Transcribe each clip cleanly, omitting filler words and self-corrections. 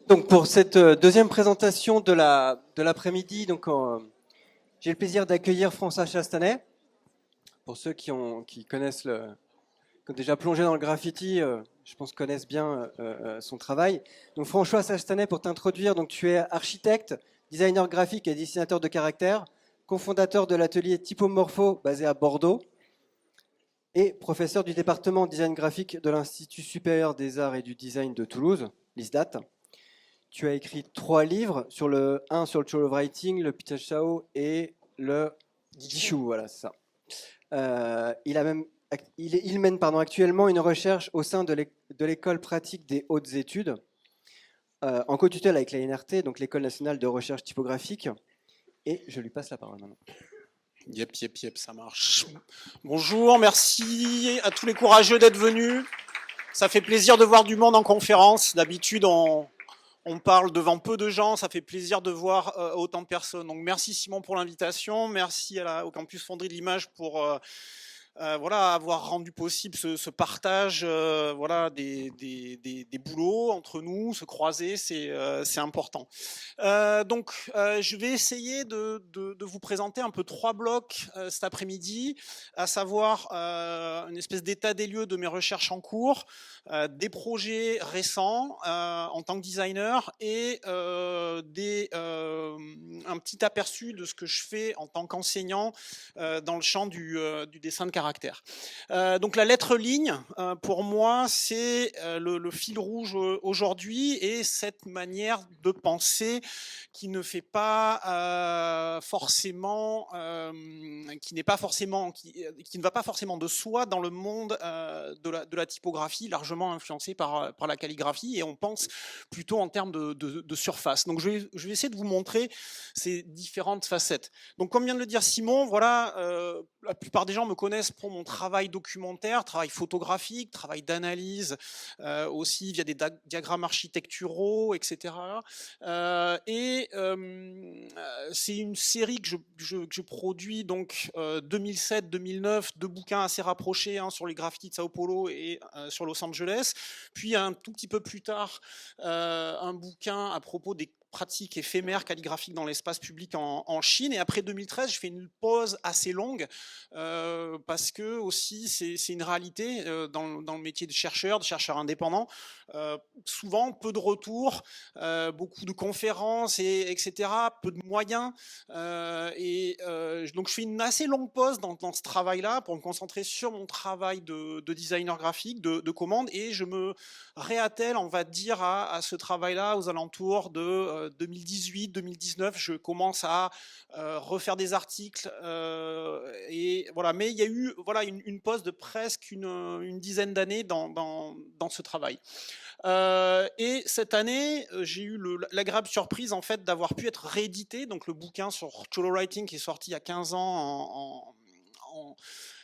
Donc pour cette deuxième présentation de l'après-midi, j'ai le plaisir d'accueillir François Chastanet. Pour ceux qui connaissent qui ont déjà plongé dans le graffiti, je pense connaissent bien son travail. Donc François Chastanet, pour t'introduire, donc tu es architecte, designer graphique et dessinateur de caractère, cofondateur de l'atelier Typomorpho basé à Bordeaux et professeur du département design graphique de l'Institut supérieur des arts et du design de Toulouse, l'ISDAT. Tu as écrit 3 livres, un sur le Cholo Writing, le Pitachao et le Dishu, voilà, c'est ça. Il mène actuellement une recherche au sein de l'école pratique des hautes études, en co-tutelle avec la NRT, donc l'école nationale de recherche typographique. Et je lui passe la parole maintenant. Yep, ça marche. Bonjour, merci à tous les courageux d'être venus. Ça fait plaisir de voir du monde en conférence. D'habitude, on parle devant peu de gens, ça fait plaisir de voir autant de personnes. Donc merci Simon pour l'invitation, merci au Campus Fonderie de l'Image pour avoir rendu possible ce partage des boulots entre nous, se croiser, c'est important. Je vais essayer de vous présenter un peu 3 blocs cet après-midi, à savoir une espèce d'état des lieux de mes recherches en cours, des projets récents en tant que designer et un petit aperçu de ce que je fais en tant qu'enseignant dans le champ du dessin de caractère. Donc la lettre ligne, pour moi, c'est le fil rouge aujourd'hui et cette manière de penser qui ne fait pas forcément, qui ne va pas forcément de soi dans le monde de la typographie, largement influencée par la calligraphie, et on pense plutôt en termes de surface. Donc je vais essayer de vous montrer ces différentes facettes. Donc comme vient de le dire Simon, voilà, la plupart des gens me connaissent pour mon travail documentaire, travail photographique, travail d'analyse, aussi via des diagrammes architecturaux, etc. C'est une série que je produis donc 2007-2009, 2 bouquins assez rapprochés, hein, sur les graffitis de Sao Paulo et sur Los Angeles. Puis un tout petit peu plus tard, un bouquin à propos des pratique éphémère calligraphique dans l'espace public en Chine. Et après 2013, je fais une pause assez longue parce que aussi c'est une réalité dans le métier de chercheur indépendant. Souvent peu de retours, beaucoup de conférences, etc. Peu de moyens. Donc je fais une assez longue pause dans ce travail-là pour me concentrer sur mon travail de designer graphique, de commande, et je me réattelle, on va dire, à ce travail-là aux alentours de 2018-2019, je commence à refaire des articles et voilà. Mais il y a eu une pause de presque une dizaine d'années dans ce travail. Et cette année, j'ai eu l'agréable surprise en fait d'avoir pu être réédité. Donc le bouquin sur Cholo Writing qui est sorti il y a 15 ans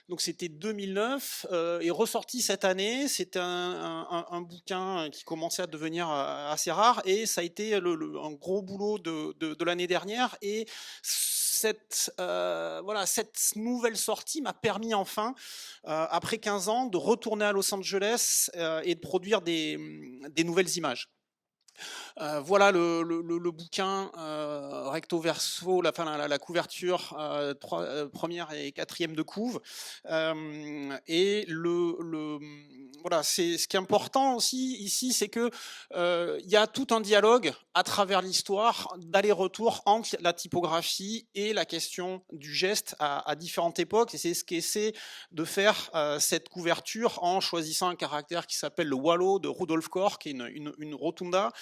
donc c'était 2009, est ressorti cette année. C'était un bouquin qui commençait à devenir assez rare, et ça a été un gros boulot de l'année dernière. Et cette nouvelle sortie m'a permis enfin, après 15 ans, de retourner à Los Angeles et de produire des nouvelles images. Voilà le bouquin recto verso, la couverture, première et quatrième de couve. Et voilà, c'est ce qui est important aussi ici, c'est que il y a tout un dialogue à travers l'histoire, d'aller-retour entre la typographie et la question du geste à différentes époques. Et c'est ce qu'essaie de faire cette couverture en choisissant un caractère qui s'appelle le Wallo de Rudolf Corr, qui est une rotunda,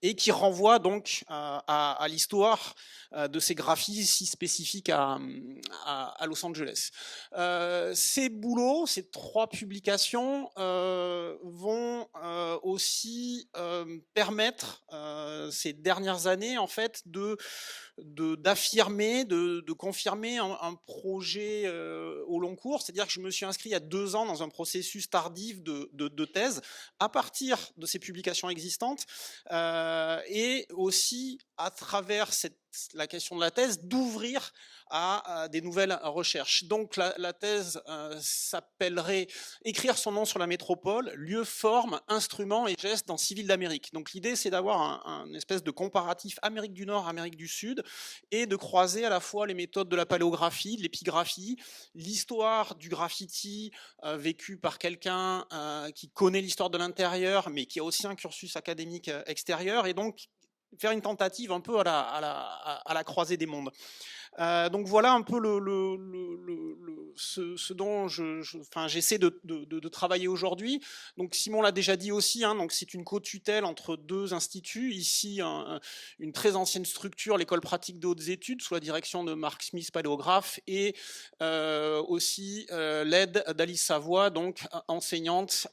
et qui renvoie donc à l'histoire de ces graphies si spécifiques à Los Angeles. Ces boulots, ces 3 publications vont aussi permettre ces dernières années en fait d'affirmer, de confirmer un projet au long cours. C'est-à-dire que je me suis inscrit il y a 2 ans dans un processus tardif de thèse à partir de ces publications existantes, et aussi à travers cette la question de la thèse, d'ouvrir à des nouvelles recherches. Donc la thèse s'appellerait Écrire son nom sur la métropole, lieu, forme, instrument et gestes dans Civil d'Amérique. Donc l'idée, c'est d'avoir un espèce de comparatif Amérique du Nord, Amérique du Sud, et de croiser à la fois les méthodes de la paléographie, de l'épigraphie, l'histoire du graffiti vécu par quelqu'un qui connaît l'histoire de l'intérieur, mais qui a aussi un cursus académique extérieur, et donc faire une tentative un peu à la croisée des mondes. Donc voilà un peu ce dont j'essaie de travailler aujourd'hui. Donc Simon l'a déjà dit aussi, hein, donc c'est une co-tutelle entre deux instituts. Ici, une très ancienne structure, l'école pratique de hautes études, sous la direction de Mark Smith, paléographe, et aussi l'aide d'Alice Savoie, donc enseignante,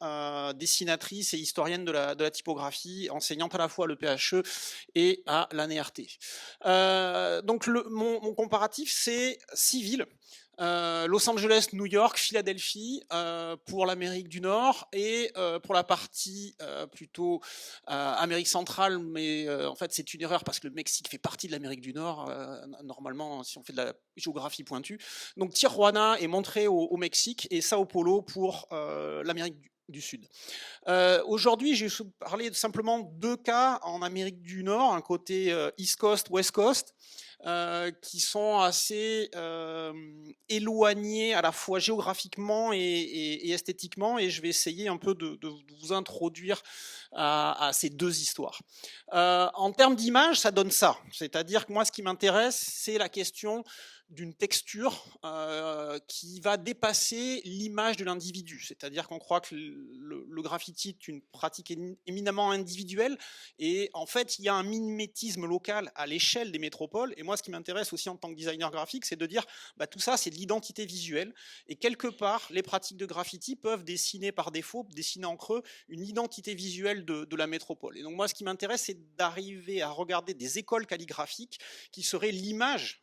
dessinatrice et historienne de la typographie, enseignante à la fois à l'EPHE et à l'ANERT. Donc mon comparatif, c'est Civil, Los Angeles, New York, Philadelphie pour l'Amérique du Nord, et pour la partie plutôt Amérique centrale, mais en fait c'est une erreur parce que le Mexique fait partie de l'Amérique du Nord, normalement si on fait de la géographie pointue. Donc Tijuana est montré au Mexique, et Sao Paulo pour l'Amérique du Sud. Aujourd'hui, j'ai parlé simplement de 2 cas en Amérique du Nord, un côté East Coast, West Coast, qui sont assez éloignés à la fois géographiquement et esthétiquement, et je vais essayer un peu de vous introduire à ces 2 histoires. En termes d'image, ça donne ça, c'est-à-dire que moi, ce qui m'intéresse, c'est la question d'une texture qui va dépasser l'image de l'individu. C'est-à-dire qu'on croit que le graffiti est une pratique éminemment individuelle, et en fait, il y a un mimétisme local à l'échelle des métropoles. Et moi, ce qui m'intéresse aussi en tant que designer graphique, c'est de dire tout ça, c'est de l'identité visuelle. Et quelque part, les pratiques de graffiti peuvent dessiner par défaut, dessiner en creux, une identité visuelle de la métropole. Et donc moi, ce qui m'intéresse, c'est d'arriver à regarder des écoles calligraphiques qui seraient l'image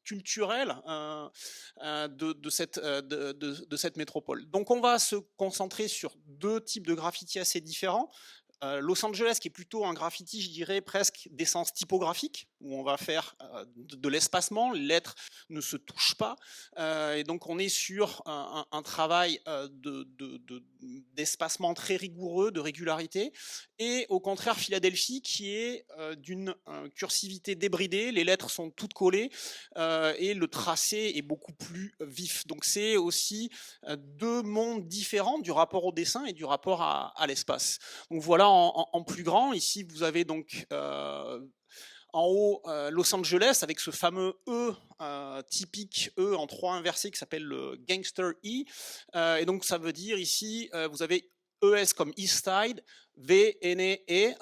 culturelle de cette métropole. Donc on va se concentrer sur 2 types de graffiti assez différents. Los Angeles, qui est plutôt un graffiti, je dirais, presque d'essence typographique, où on va faire de l'espacement, les lettres ne se touchent pas, et donc on est sur un travail d'espacement très rigoureux, de régularité, et au contraire Philadelphie, qui est d'une cursivité débridée, les lettres sont toutes collées, et le tracé est beaucoup plus vif. Donc c'est aussi 2 mondes différents du rapport au dessin et du rapport à l'espace. Donc voilà en plus grand. Ici, vous avez donc en haut Los Angeles avec ce fameux E typique E en 3 inversé qui s'appelle le Gangster E. Et donc ça veut dire ici, vous avez ES comme East Side, VNE,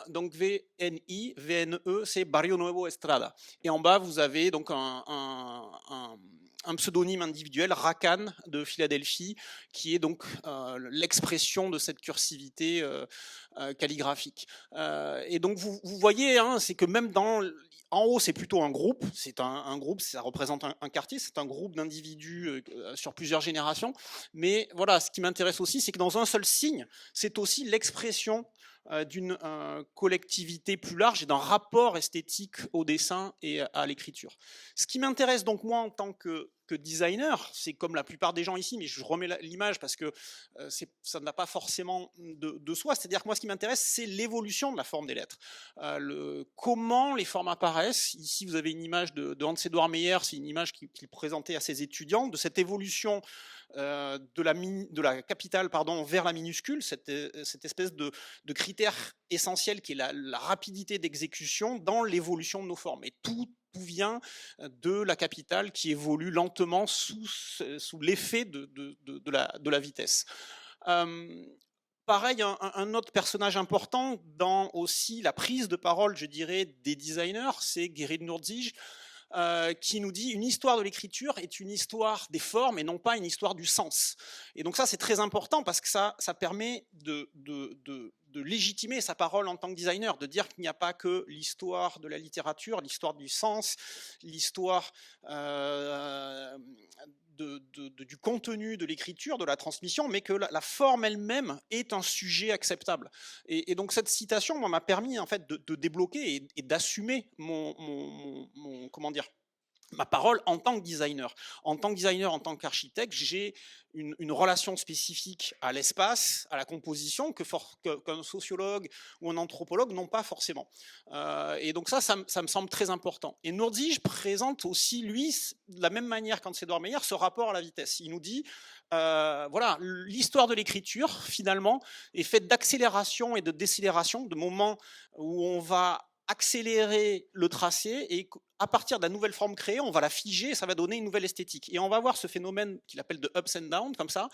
donc VNI, VNE, c'est Barrio Nuevo Estrada. Et en bas, vous avez donc un pseudonyme individuel, Rakan de Philadelphie, qui est donc l'expression de cette cursivité calligraphique. Et donc vous voyez, hein, c'est que même en haut, c'est plutôt un groupe, c'est un groupe, ça représente un quartier, c'est un groupe d'individus sur plusieurs générations. Mais voilà, ce qui m'intéresse aussi, c'est que dans un seul signe, c'est aussi l'expression d'une collectivité plus large et d'un rapport esthétique au dessin et à l'écriture. Ce qui m'intéresse donc moi en tant que designer, c'est comme la plupart des gens ici, mais je remets l'image parce que ça n'a pas forcément de soi, c'est-à-dire que moi ce qui m'intéresse, c'est l'évolution de la forme des lettres. Comment les formes apparaissent. Ici vous avez une image de Hans-Edouard Meyer, c'est une image qu'il présentait à ses étudiants, de cette évolution de la capitale vers la minuscule, cette espèce de critère essentiel qui est la rapidité d'exécution dans l'évolution de nos formes. Et tout vient de la capitale qui évolue lentement sous l'effet de la vitesse. Pareil, un autre personnage important dans aussi la prise de parole, je dirais, des designers, c'est Gerrit Nurdzij, qui nous dit une histoire de l'écriture est une histoire des formes et non pas une histoire du sens. Et donc ça c'est très important parce que ça permet de légitimer sa parole en tant que designer, de dire qu'il n'y a pas que l'histoire de la littérature, l'histoire du sens, l'histoire du contenu de l'écriture, de la transmission, mais que la forme elle-même est un sujet acceptable. Et donc cette citation m'a permis en fait de débloquer et d'assumer comment dire, ma parole en tant que designer. En tant que designer, en tant qu'architecte, j'ai une relation spécifique à l'espace, à la composition, qu'un sociologue ou un anthropologue n'ont pas forcément. Et donc ça me semble très important. Et Nurdzij présente aussi, lui, de la même manière qu'Hans-Edouard Meyer, ce rapport à la vitesse. Il nous dit, voilà, l'histoire de l'écriture, finalement, est faite d'accélération et de décélération, de moments où on va accélérer le tracé et à partir de la nouvelle forme créée, on va la figer et ça va donner une nouvelle esthétique. Et on va voir ce phénomène qu'il appelle de ups and downs, comme ça.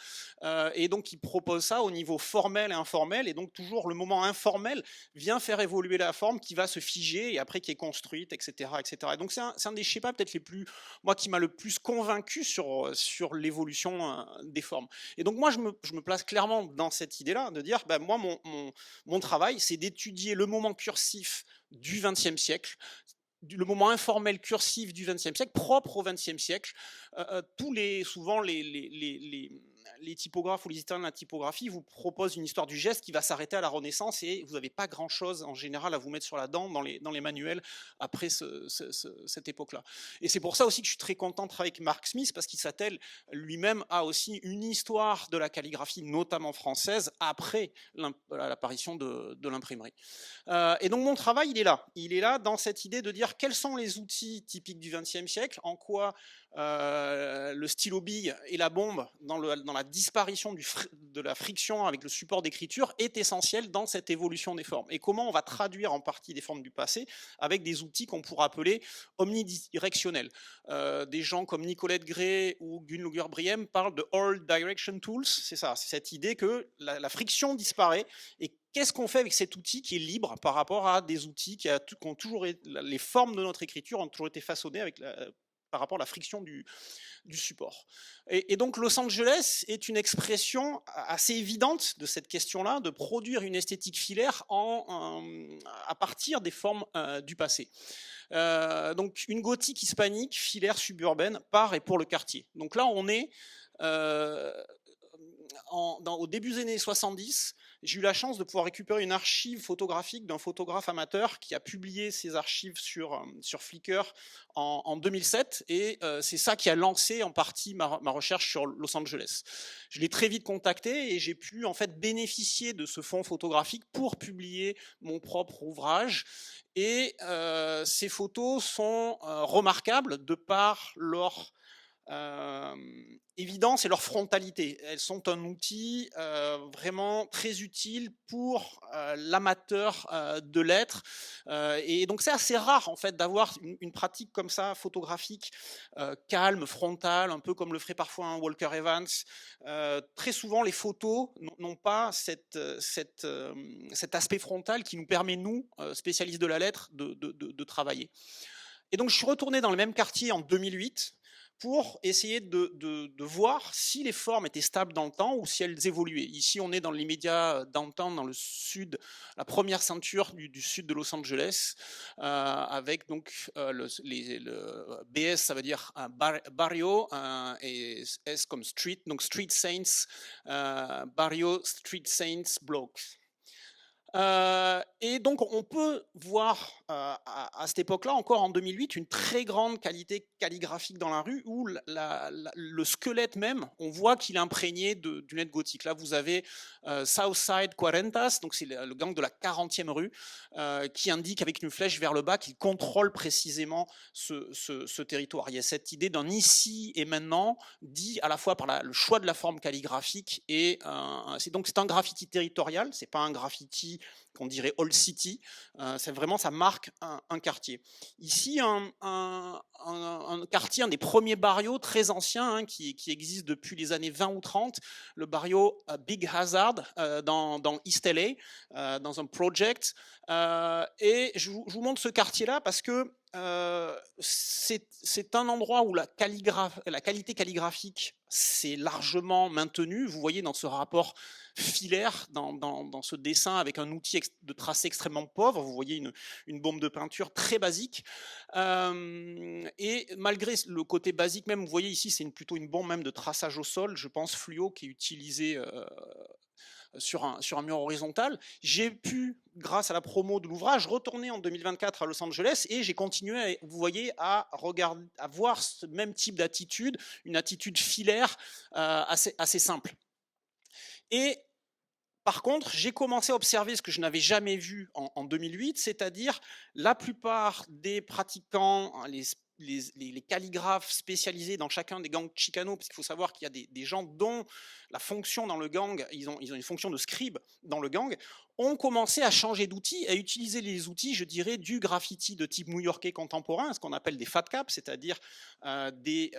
Et donc, il propose ça au niveau formel et informel. Et donc, toujours le moment informel vient faire évoluer la forme qui va se figer et après qui est construite, etc. etc. Et donc, c'est un des schémas peut-être les plus, moi, qui m'a le plus convaincu sur l'évolution des formes. Et donc, moi, je me place clairement dans cette idée-là, de dire, ben, moi, mon travail, c'est d'étudier le moment cursif du XXe siècle, le moment informel cursif du XXe siècle, propre au XXe siècle. Souvent les typographes ou les historiens de la typographie vous proposent une histoire du geste qui va s'arrêter à la Renaissance et vous n'avez pas grand-chose en général à vous mettre sur la dent dans les manuels après cette époque-là. Et c'est pour ça aussi que je suis très content de travailler avec Mark Smith, parce qu'il s'attelle lui-même à aussi une histoire de la calligraphie, notamment française, après l'apparition de l'imprimerie. Et donc mon travail, il est là dans cette idée de dire quels sont les outils typiques du XXe siècle, en quoi le stylo bille et la bombe dans la disparition de la friction avec le support d'écriture est essentiel dans cette évolution des formes, et comment on va traduire en partie des formes du passé avec des outils qu'on pourrait appeler omnidirectionnels. Des gens comme Nicolette Gray ou Gunnlaugur Briem parlent de all direction tools. C'est ça, c'est cette idée que la friction disparaît, et qu'est-ce qu'on fait avec cet outil qui est libre par rapport à des outils qui ont toujours été, les formes de notre écriture ont toujours été façonnées par rapport à la friction du support. Et donc Los Angeles est une expression assez évidente de cette question-là, de produire une esthétique filaire à partir des formes du passé. Donc une gothique hispanique, filaire suburbaine, par et pour le quartier. Donc là on est au début des années 70, j'ai eu la chance de pouvoir récupérer une archive photographique d'un photographe amateur qui a publié ses archives sur Flickr en 2007, et c'est ça qui a lancé en partie ma recherche sur Los Angeles. Je l'ai très vite contacté et j'ai pu en fait bénéficier de ce fonds photographique pour publier mon propre ouvrage. Et ces photos sont remarquables de par leur évidence et leur frontalité. Elles sont un outil vraiment très utile pour l'amateur de lettres, et donc c'est assez rare en fait d'avoir une pratique comme ça photographique, calme, frontale, un peu comme le ferait parfois un Walker Evans. Très souvent les photos n'ont pas cet aspect frontal qui nous permet, nous, spécialistes de la lettre, de travailler. Et donc je suis retourné dans le même quartier en 2008 pour essayer de voir si les formes étaient stables dans le temps ou si elles évoluaient. Ici, on est dans l'immédiat downtown, dans le sud, la première ceinture du sud de Los Angeles, avec donc le BS, ça veut dire barrio, et S comme street, donc Street Saints, barrio, Street Saints, blocks. Et donc on peut voir à cette époque-là, encore en 2008, une très grande qualité calligraphique dans la rue, où le squelette même, on voit qu'il est imprégné d'une lettre gothique. Là vous avez Southside Quarentas, donc c'est le gang de la 40e rue, qui indique avec une flèche vers le bas qu'il contrôle précisément ce territoire. Il y a cette idée d'un ici et maintenant, dit à la fois par le choix de la forme calligraphique, et c'est un graffiti territorial, c'est pas un graffiti qu'on dirait Old City, c'est vraiment, ça marque un quartier. Ici, un quartier, un des premiers barrios très anciens, qui existe depuis les années 20 ou 30, le barrio Big Hazard dans East LA, dans un project. Et je vous montre ce quartier-là parce que c'est un endroit où la qualité calligraphique s'est largement maintenue. Vous voyez dans ce rapport filaire, dans ce dessin avec un outil de tracé extrêmement pauvre, vous voyez une bombe de peinture très basique. Et malgré le côté basique même, vous voyez ici, c'est plutôt une bombe même de traçage au sol, je pense fluo, qui est utilisée sur un mur horizontal. J'ai pu, grâce à la promo de l'ouvrage, retourner en 2024 à Los Angeles et j'ai continué, vous voyez, à voir ce même type d'attitude, une attitude filaire assez simple. Et par contre, j'ai commencé à observer ce que je n'avais jamais vu en 2008, c'est-à-dire la plupart des pratiquants, les calligraphes spécialisés dans chacun des gangs Chicano, parce qu'il faut savoir qu'il y a des gens dont la fonction dans le gang, ils ont une fonction de scribe dans le gang, ont commencé à changer d'outils, à utiliser les outils, je dirais, du graffiti de type new-yorkais contemporain, ce qu'on appelle des fat caps, c'est-à-dire des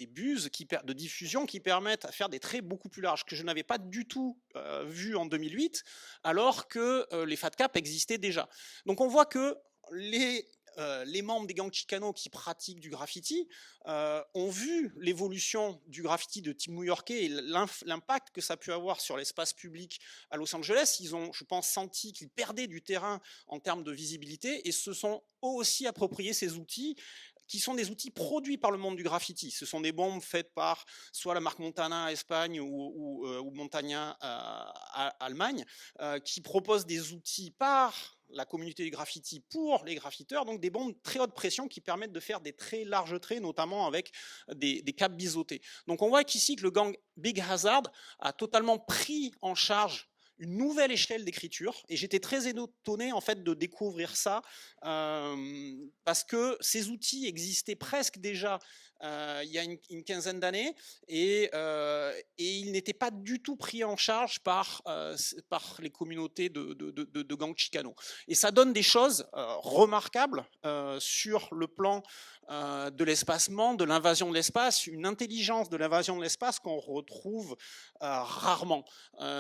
buses de diffusion qui permettent à faire des traits beaucoup plus larges, que je n'avais pas du tout vu en 2008, alors que les fat caps existaient déjà. Donc on voit que les membres des gangs Chicano qui pratiquent du graffiti ont vu l'évolution du graffiti de type new-yorkais et l'impact que ça a pu avoir sur l'espace public à Los Angeles. Ils ont, je pense, senti qu'ils perdaient du terrain en termes de visibilité et se sont eux aussi appropriés ces outils qui sont des outils produits par le monde du graffiti. Ce sont des bombes faites par soit la marque Montana Espagne ou Montagna Allemagne, qui proposent des outils par la communauté du graffiti pour les graffiteurs, donc des bombes très haute pression qui permettent de faire des très larges traits, notamment avec des capes biseautées. Donc on voit qu'ici que le gang Big Hazard a totalement pris en charge une nouvelle échelle d'écriture, et j'étais très étonné en fait de découvrir ça, parce que ces outils existaient presque déjà il y a une quinzaine d'années, et ils n'étaient pas du tout pris en charge par les communautés de gangs Chicano. Et ça donne des choses remarquables sur le plan de l'espacement, de l'invasion de l'espace, une intelligence de l'invasion de l'espace qu'on retrouve rarement.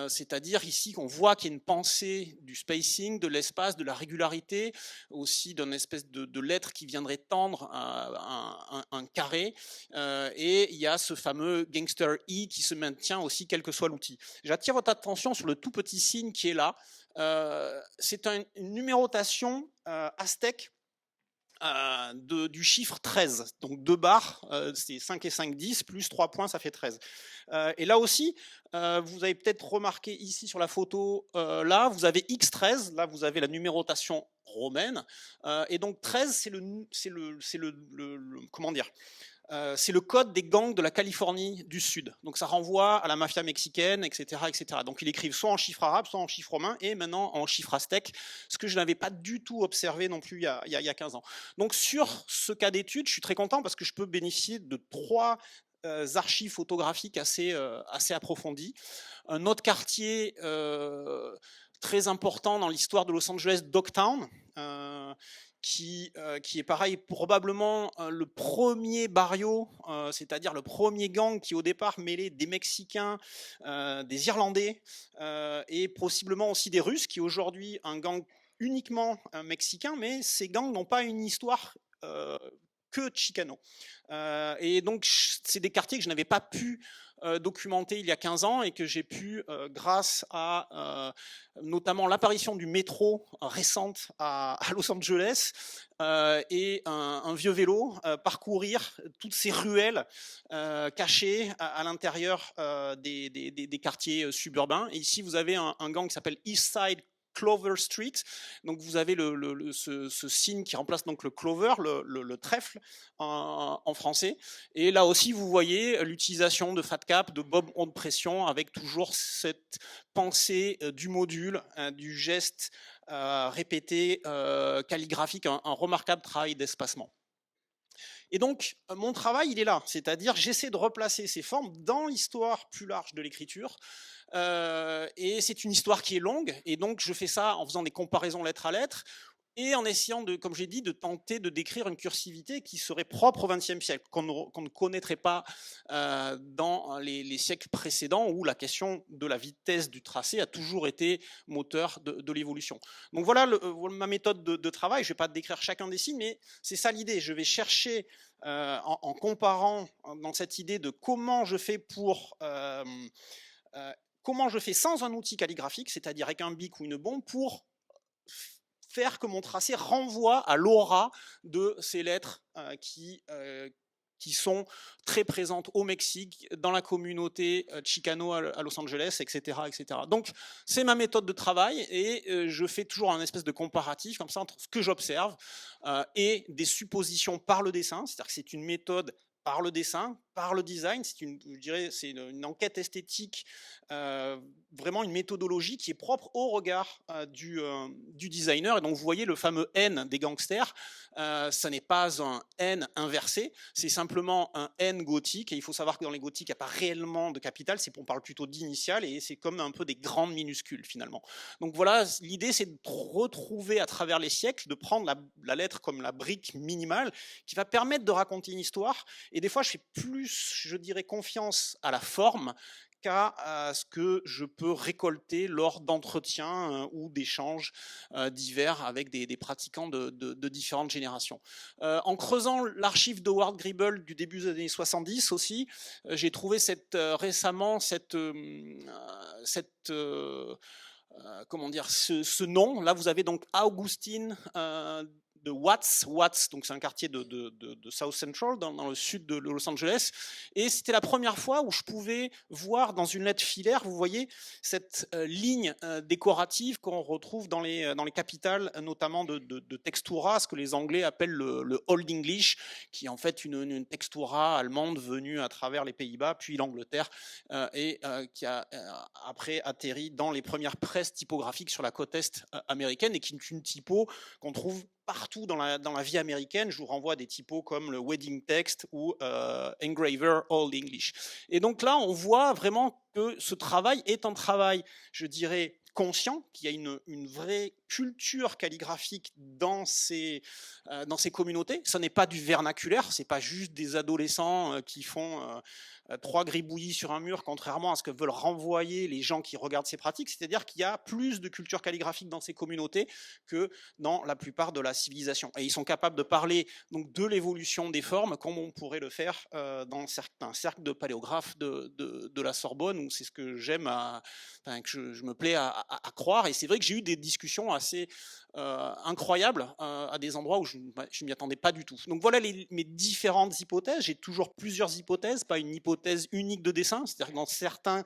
C'est-à-dire ici qu'on voit qu'il y a une pensée du spacing, de l'espace, de la régularité, aussi d'une espèce de lettre qui viendrait tendre un carré. Et il y a ce fameux gangster E qui se maintient aussi quel que soit l'outil. J'attire votre attention sur le tout petit signe qui est là. C'est une numérotation aztèque du chiffre 13, donc 2 barres, c'est 5 et 5, 10, plus 3 points, ça fait 13. Et là aussi, vous avez peut-être remarqué ici sur la photo, là, vous avez X13, là, vous avez la numérotation romaine, et donc 13, comment dire, c'est le code des gangs de la Californie du Sud. Donc ça renvoie à la mafia mexicaine, etc., etc. Donc ils écrivent soit en chiffre arabe, soit en chiffre romain, et maintenant en chiffre aztèque, ce que je n'avais pas du tout observé non plus il y a 15 ans. Donc sur ce cas d'étude, je suis très content parce que je peux bénéficier de 3 archives photographiques assez approfondies. Un autre quartier très important dans l'histoire de Los Angeles, Dogtown, qui est pareil, probablement le premier barrio, c'est-à-dire le premier gang qui au départ mêlait des Mexicains, des Irlandais et possiblement aussi des Russes, qui est aujourd'hui un gang uniquement mexicain, mais ces gangs n'ont pas une histoire que Chicano. Et donc c'est des quartiers que je n'avais pas pu documenté il y a 15 ans et que j'ai pu, grâce à notamment l'apparition du métro récente à Los Angeles et un vieux vélo, parcourir toutes ces ruelles cachées à l'intérieur des quartiers suburbains. Et ici, vous avez un gang qui s'appelle East Side Clover Street. Donc vous avez ce signe qui remplace donc le clover, le trèfle en français. Et là aussi, vous voyez l'utilisation de fat cap, de bob haute pression, avec toujours cette pensée du module, du geste répété, calligraphique, un remarquable travail d'espacement. Et donc, mon travail, il est là, c'est-à-dire j'essaie de replacer ces formes dans l'histoire plus large de l'écriture. Et c'est une histoire qui est longue, et donc je fais ça en faisant des comparaisons lettre à lettre, et en essayant de, comme j'ai dit, de tenter de décrire une cursivité qui serait propre au XXe siècle, qu'on ne connaîtrait pas dans les siècles précédents, où la question de la vitesse du tracé a toujours été moteur de l'évolution. Donc voilà ma méthode de travail. Je ne vais pas décrire chacun des signes, mais c'est ça l'idée. Je vais chercher, en comparant dans cette idée de comment je fais comment je fais sans un outil calligraphique, c'est-à-dire avec un bic ou une bombe, pour faire que mon tracé renvoie à l'aura de ces lettres qui sont très présentes au Mexique, dans la communauté Chicano à Los Angeles, etc., etc. Donc, c'est ma méthode de travail, et je fais toujours un espèce de comparatif comme ça entre ce que j'observe et des suppositions par le dessin. C'est-à-dire que c'est une méthode par le dessin, par le design. Je dirais, c'est une enquête esthétique, vraiment une méthodologie qui est propre au regard du designer. Et donc, vous voyez le fameux N des gangsters. Ça n'est pas un N inversé, c'est simplement un N gothique. Et il faut savoir que dans les gothiques, il n'y a pas réellement de capitale, on parle plutôt d'initiales, et c'est comme un peu des grandes minuscules finalement. Donc voilà, l'idée, c'est de retrouver à travers les siècles, de prendre la lettre comme la brique minimale qui va permettre de raconter une histoire. Et des fois, je fais plus, je dirais, confiance à la forme qu'à ce que je peux récolter lors d'entretiens ou d'échanges divers avec des pratiquants de différentes générations. En creusant l'archive d'Howard Gribble du début des années 70 aussi, j'ai trouvé récemment comment dire, ce nom. Là, vous avez donc Augustine de Watts, donc c'est un quartier de South Central, dans le sud de Los Angeles, et c'était la première fois où je pouvais voir dans une lettre filaire, vous voyez, cette ligne décorative qu'on retrouve dans les capitales, notamment de textura, ce que les Anglais appellent le Old English, qui est en fait une textura allemande venue à travers les Pays-Bas, puis l'Angleterre, et qui a après atterri dans les premières presses typographiques sur la côte est américaine, et qui est une typo qu'on trouve partout dans la vie américaine. Je vous renvoie à des typos comme le Wedding Text ou Engraver Old English. Et donc là, on voit vraiment que ce travail est un travail, je dirais, conscient, qu'il y a une vraie culture calligraphique dans ces communautés. Ce n'est pas du vernaculaire, c'est pas juste des adolescents qui font 3 gribouillis sur un mur, contrairement à ce que veulent renvoyer les gens qui regardent ces pratiques. C'est-à-dire qu'il y a plus de culture calligraphique dans ces communautés que dans la plupart de la civilisation. Et ils sont capables de parler donc de l'évolution des formes, comme on pourrait le faire dans certains cercles de paléographes de la Sorbonne, où c'est ce que j'aime, que je me plais à croire. Et c'est vrai que j'ai eu des discussions assez incroyables à des endroits où je ne m'y attendais pas du tout. Donc voilà mes différentes hypothèses. J'ai toujours plusieurs hypothèses, pas une hypothèse unique de dessin. C'est-à-dire que dans certains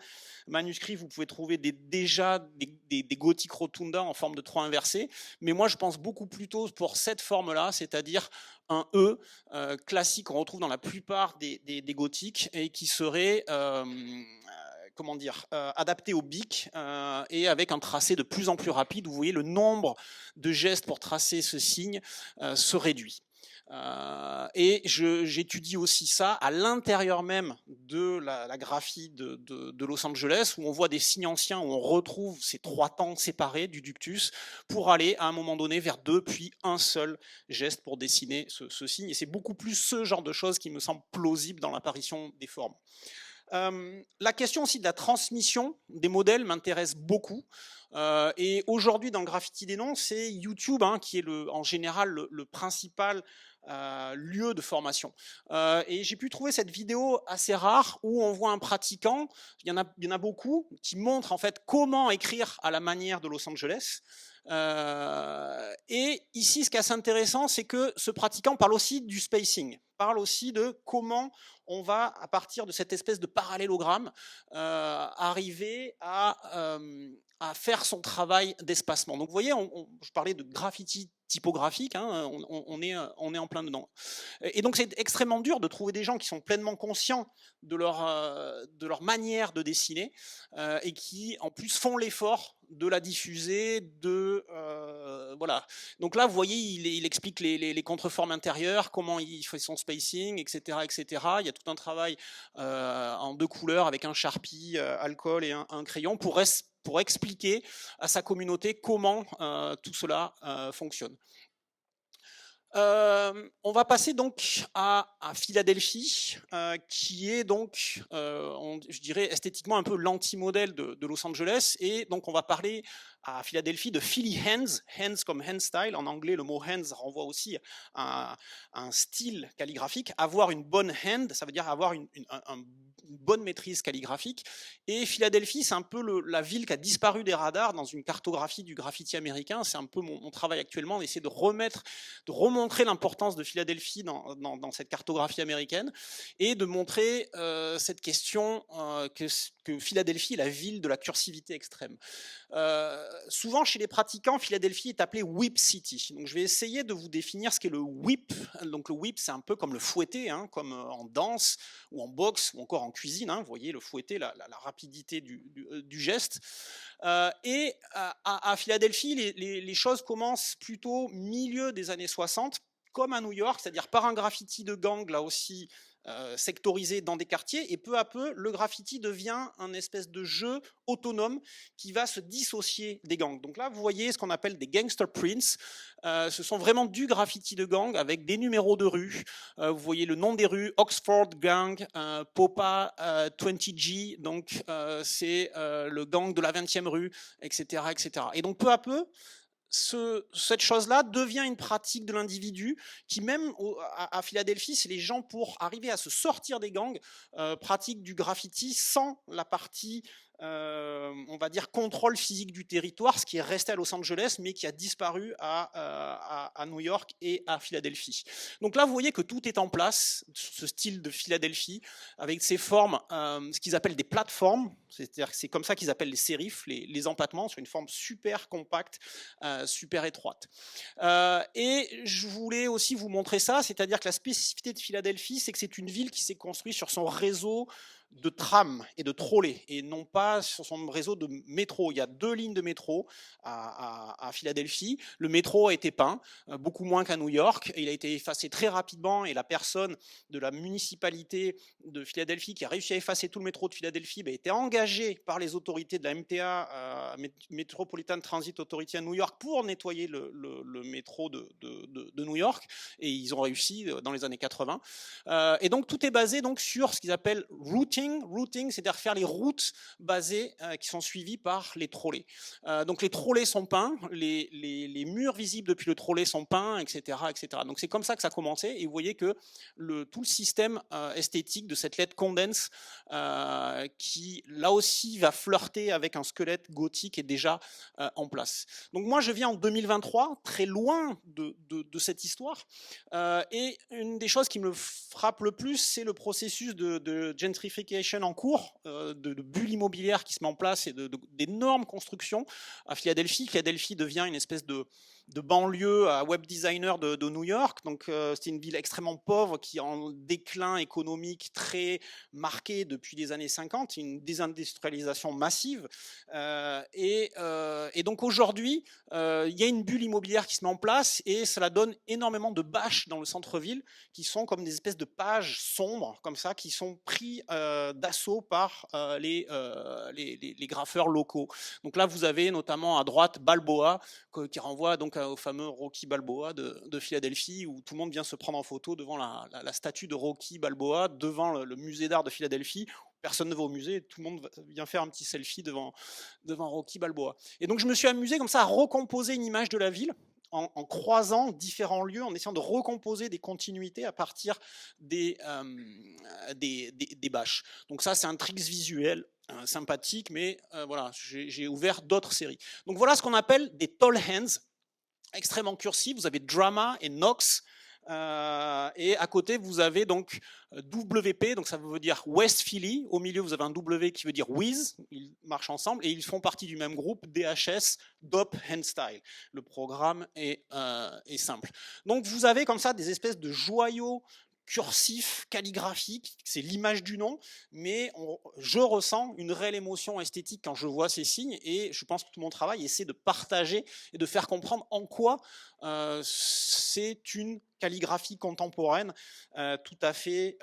manuscrits, vous pouvez trouver déjà des gothiques rotunda en forme de 3 inversés. Mais moi, je pense beaucoup plutôt pour cette forme-là, c'est-à-dire un E classique qu'on retrouve dans la plupart des gothiques, et qui serait comment dire, adapté au bic et avec un tracé de plus en plus rapide. Vous voyez, le nombre de gestes pour tracer ce signe se réduit. Et j'étudie aussi ça à l'intérieur même de la graphie de Los Angeles, où on voit des signes anciens, où on retrouve ces 3 temps séparés du ductus, pour aller à un moment donné vers 2 puis un seul geste pour dessiner ce signe. Et c'est beaucoup plus ce genre de choses qui me semble plausible dans l'apparition des formes. La question aussi de la transmission des modèles m'intéresse beaucoup. Et aujourd'hui, dans le graffiti des noms, c'est YouTube qui est en général le principal lieu de formation. Et j'ai pu trouver cette vidéo assez rare où on voit un pratiquant, il y en a beaucoup, qui montre en fait comment écrire à la manière de Los Angeles. Et ici, ce qui est assez intéressant, c'est que ce pratiquant parle aussi du spacing, parle aussi de comment on va, à partir de cette espèce de parallélogramme, arriver à faire son travail d'espacement. Donc vous voyez, je parlais de graffiti typographique, on est en plein dedans. Et donc c'est extrêmement dur de trouver des gens qui sont pleinement conscients de leur manière de dessiner et qui en plus font l'effort de la diffuser, voilà. Donc là, vous voyez, il explique les contreformes intérieures, comment il fait son spacing, etc., etc. Il y a tout un travail en 2 couleurs avec un Sharpie, alcool et un crayon pour pour expliquer à sa communauté comment tout cela fonctionne. On va passer donc à Philadelphie, qui est donc, je dirais, esthétiquement un peu l'anti-modèle de Los Angeles. Et donc, on va parler à Philadelphie de Philly Hands, hands comme hand style. En anglais, le mot hands renvoie aussi à un style calligraphique. Avoir une bonne hand, ça veut dire avoir une bonne maîtrise calligraphique. Et Philadelphie, c'est un peu la ville qui a disparu des radars dans une cartographie du graffiti américain. C'est un peu mon travail actuellement, d'essayer de remontrer l'importance de Philadelphie dans cette cartographie américaine et de montrer cette question que Philadelphie est la ville de la cursivité extrême. Souvent, chez les pratiquants, Philadelphie est appelée Whip City. Donc, je vais essayer de vous définir ce qu'est le whip. Donc, le whip, c'est un peu comme le fouetté, hein, comme en danse ou en boxe ou encore en cuisine. Hein, vous voyez, le fouetté, la rapidité du geste. Et à Philadelphie, les choses commencent plutôt milieu des années 60, comme à New York, c'est-à-dire par un graffiti de gang, là aussi, sectorisé dans des quartiers, et peu à peu, le graffiti devient un espèce de jeu autonome qui va se dissocier des gangs. Donc là, vous voyez ce qu'on appelle des gangster prints. Ce sont vraiment du graffiti de gang avec des numéros de rue. Vous voyez le nom des rues, Oxford Gang, Popa 20G, donc c'est le gang de la 20e rue, etc., etc. Et donc peu à peu, cette chose-là devient une pratique de l'individu qui, même à Philadelphie, c'est les gens, pour arriver à se sortir des gangs, pratiquent du graffiti sans la partie, on va dire, contrôle physique du territoire, ce qui est resté à Los Angeles, mais qui a disparu à New York et à Philadelphie. Donc là, vous voyez que tout est en place, ce style de Philadelphie, avec ces formes, ce qu'ils appellent des plateformes, c'est-à-dire que c'est comme ça qu'ils appellent les sérifs, les empattements, sur une forme super compacte, super étroite. Et je voulais aussi vous montrer ça, c'est-à-dire que la spécificité de Philadelphie, c'est que c'est une ville qui s'est construite sur son réseau de trams et de trolley, et non pas sur son réseau de métro. Il y a 2 lignes de métro à Philadelphie. Le métro a été peint, beaucoup moins qu'à New York, et il a été effacé très rapidement, et la personne de la municipalité de Philadelphie qui a réussi à effacer tout le métro de Philadelphie a été engagée par les autorités de la MTA, Metropolitan Transit Authority à New York, pour nettoyer le métro de New York, et ils ont réussi dans les années 80. Et donc tout est basé donc sur ce qu'ils appellent routing, c'est-à-dire faire les routes basées qui sont suivies par les trolley. Donc les trolley sont peints, les murs visibles depuis le trolley sont peints, etc., etc. Donc c'est comme ça que ça a commencé, et vous voyez que tout le système esthétique de cette lettre condense, qui là aussi va flirter avec un squelette gothique, est déjà en place. Donc moi je viens en 2023, très loin de cette histoire, et une des choses qui me frappe le plus, c'est le processus de gentrification en cours, de bulles immobilières qui se met en place, et d'énormes constructions à Philadelphie. Philadelphie devient une espèce de banlieue à web designer de New York. Donc c'est une ville extrêmement pauvre qui est en déclin économique très marqué depuis les années 50, une désindustrialisation massive. Et donc aujourd'hui, il y a une bulle immobilière qui se met en place, et cela donne énormément de bâches dans le centre-ville qui sont comme des espèces de pages sombres comme ça, qui sont pris d'assaut par les graffeurs locaux. Donc là, vous avez notamment à droite Balboa, qui renvoie donc au fameux Rocky Balboa de Philadelphie, où tout le monde vient se prendre en photo devant la statue de Rocky Balboa, devant le musée d'art de Philadelphie. Personne ne va au musée, tout le monde vient faire un petit selfie devant Rocky Balboa. Et donc je me suis amusé comme ça à recomposer une image de la ville, en croisant différents lieux, en essayant de recomposer des continuités à partir des bâches. Donc ça, c'est un trick visuel sympathique, mais voilà, j'ai ouvert d'autres séries. Donc voilà ce qu'on appelle des tall hands, extrêmement cursifs. Vous avez Drama et Nox. Et à côté, vous avez donc WP, donc ça veut dire West Philly. Au milieu, vous avez un W qui veut dire Wiz. Ils marchent ensemble et ils font partie du même groupe, DHS, Dope Handstyle. Le programme est simple. Donc vous avez comme ça des espèces de joyaux cursif, calligraphique, c'est l'image du nom, mais je ressens une réelle émotion esthétique quand je vois ces signes, et je pense que tout mon travail essaie de partager et de faire comprendre en quoi c'est une calligraphie contemporaine tout à fait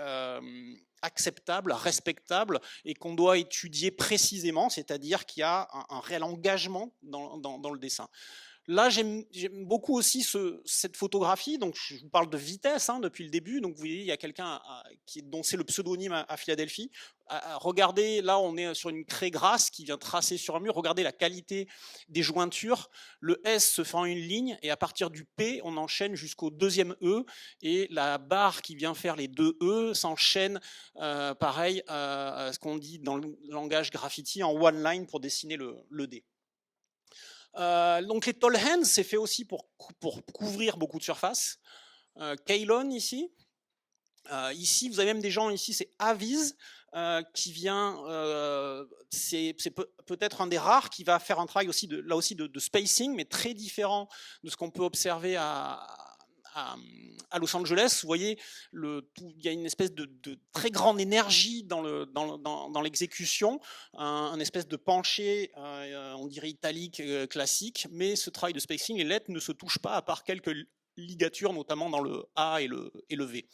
acceptable, respectable, et qu'on doit étudier précisément, c'est-à-dire qu'il y a un réel engagement dans le dessin. Là, j'aime beaucoup aussi cette photographie. Donc, je vous parle de vitesse depuis le début. Donc, vous voyez, il y a quelqu'un dont c'est le pseudonyme à Philadelphie. Regardez, là, on est sur une craie grasse qui vient tracer sur un mur. Regardez la qualité des jointures. Le S se fait en une ligne, et à partir du P, on enchaîne jusqu'au deuxième E. Et la barre qui vient faire les deux E s'enchaîne, pareil, ce qu'on dit dans le langage graffiti, en one line pour dessiner le D. Donc les tall hands, c'est fait aussi pour couvrir beaucoup de surface. Keylon ici. Ici, vous avez même des gens ici, c'est Aviz, qui vient, c'est peut-être un des rares qui va faire un travail aussi là aussi de spacing, mais très différent de ce qu'on peut observer à Los Angeles. Vous voyez, il y a une espèce de très grande énergie dans l'exécution, un espèce de penché, on dirait italique, classique, mais ce travail de spacing, les lettres ne se touchent pas à part quelques ligatures, notamment dans le A et le V.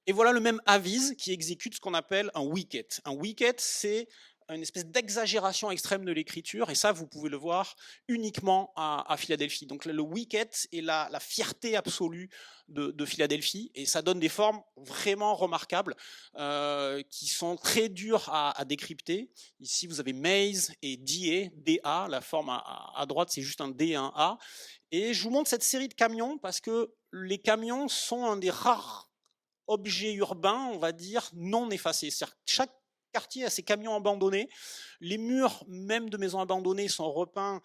Et voilà le même Aviz qui exécute ce qu'on appelle un wicket. Un wicket, c'est une espèce d'exagération extrême de l'écriture, et ça, vous pouvez le voir uniquement à Philadelphie. Donc le wicket est la fierté absolue de Philadelphie, et ça donne des formes vraiment remarquables qui sont très dures à décrypter. Ici, vous avez maze et DA. La forme à droite, c'est juste un D et un A. Et je vous montre cette série de camions parce que les camions sont un des rares objets urbains, on va dire, non effacés. Chaque quartier a ses camions abandonnés. Les murs, même de maisons abandonnées, sont repeints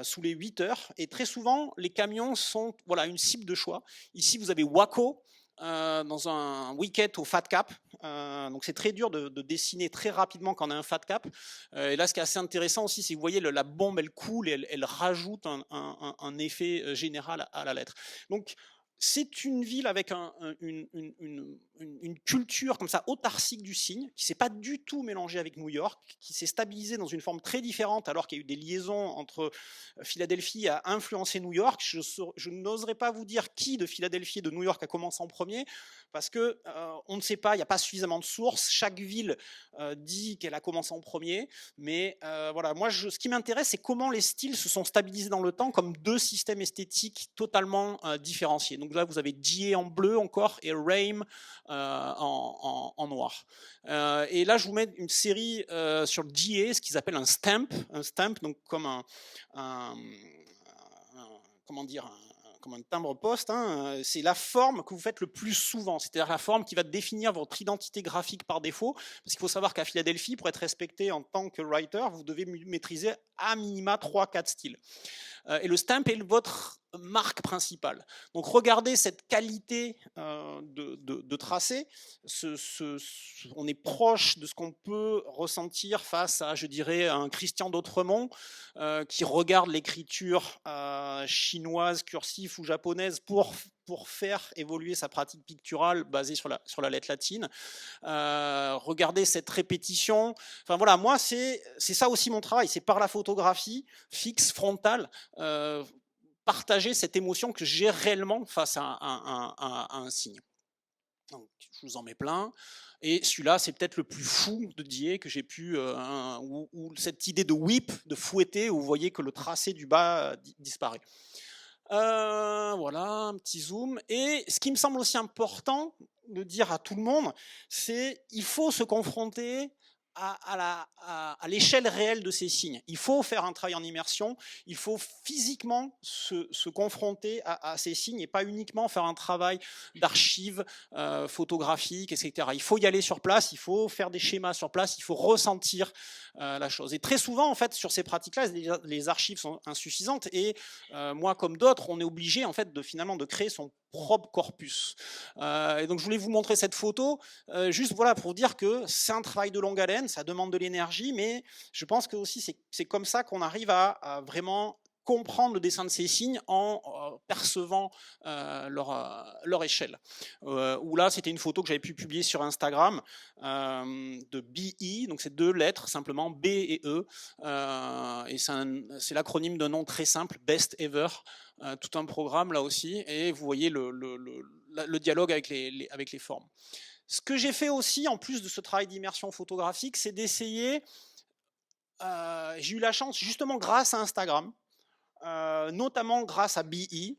sous les 8 heures. Et très souvent, les camions sont une cible de choix. Ici, vous avez Waco, dans un wicket au fat cap. Donc c'est très dur de dessiner très rapidement quand on a un fat cap. Et là, ce qui est assez intéressant aussi, c'est que vous voyez, la bombe, elle coule et elle rajoute un effet général à la lettre. Donc, c'est une ville avec une culture comme ça autarcique du signe, qui ne s'est pas du tout mélangée avec New York, qui s'est stabilisée dans une forme très différente, alors qu'il y a eu des liaisons entre Philadelphie a influencé New York. Je n'oserais pas vous dire qui de Philadelphie et de New York a commencé en premier, parce que on ne sait pas, il n'y a pas suffisamment de sources. Chaque ville dit qu'elle a commencé en premier, mais voilà, moi, ce qui m'intéresse, c'est comment les styles se sont stabilisés dans le temps comme deux systèmes esthétiques totalement différenciés. Donc là, vous avez GA en bleu encore et Rame en noir. Et là, je vous mets une série sur le GA, ce qu'ils appellent un stamp, donc comme comment dire, comme un timbre-poste, c'est la forme que vous faites le plus souvent, c'est-à-dire la forme qui va définir votre identité graphique par défaut, parce qu'il faut savoir qu'à Philadelphie, pour être respecté en tant que writer, vous devez maîtriser à minima 3-4 styles. Et le stamp est votre marque principale. Donc regardez cette qualité de tracé. On est proche de ce qu'on peut ressentir face à, je dirais, un Christian d'Autremont qui regarde l'écriture chinoise, cursive ou japonaise pour faire évoluer sa pratique picturale basée sur la lettre latine. Regardez cette répétition. Enfin voilà, moi c'est ça aussi mon travail, c'est par la photographie fixe, frontale, partager cette émotion que j'ai réellement face à un signe. Donc, je vous en mets plein. Et celui-là, c'est peut-être le plus fou de Die que j'ai pu, ou cette idée de whip, de fouetter, où vous voyez que le tracé du bas disparaît. Voilà, un petit zoom. Et ce qui me semble aussi important de dire à tout le monde, c'est qu'il faut se confronter à l'échelle réelle de ces signes. Il faut faire un travail en immersion, il faut physiquement se confronter à ces signes et pas uniquement faire un travail d'archives photographiques, etc. Il faut y aller sur place, il faut faire des schémas sur place, il faut ressentir la chose. Et très souvent, en fait, sur ces pratiques-là, les archives sont insuffisantes et moi, comme d'autres, on est obligé, en fait, finalement de créer son propre corpus. Et donc je voulais vous montrer cette photo, juste voilà pour dire que c'est un travail de longue haleine, ça demande de l'énergie, mais je pense que aussi c'est comme ça qu'on arrive à vraiment comprendre le dessin de ces signes en percevant leur échelle. Où là, c'était une photo que j'avais pu publier sur Instagram de BE, donc c'est 2 lettres, simplement B et E, et c'est l'acronyme d'un nom très simple, Best Ever, tout un programme là aussi, et vous voyez le dialogue avec les formes. Ce que j'ai fait aussi, en plus de ce travail d'immersion photographique, c'est d'essayer, j'ai eu la chance, justement grâce à Instagram, notamment grâce à BE,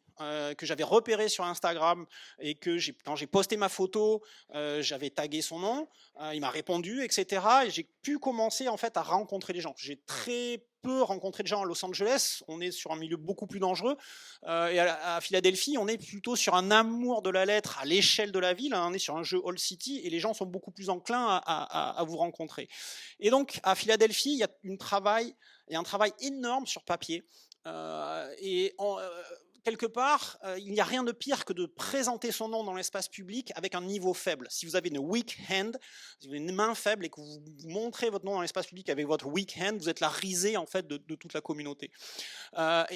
que j'avais repéré sur Instagram et que quand j'ai posté ma photo, j'avais tagué son nom, il m'a répondu, etc. Et j'ai pu commencer en fait à rencontrer des gens. J'ai très peu rencontré de gens à Los Angeles, on est sur un milieu beaucoup plus dangereux, et à Philadelphie, on est plutôt sur un amour de la lettre à l'échelle de la ville, hein, on est sur un jeu All City et les gens sont beaucoup plus enclins à vous rencontrer. Et donc à Philadelphie, il y a un travail énorme sur papier. Quelque part, il n'y a rien de pire que de présenter son nom dans l'espace public avec un niveau faible. Si vous avez une weak hand, si vous avez une main faible et que vous montrez votre nom dans l'espace public avec votre weak hand, vous êtes la risée en fait de toute la communauté.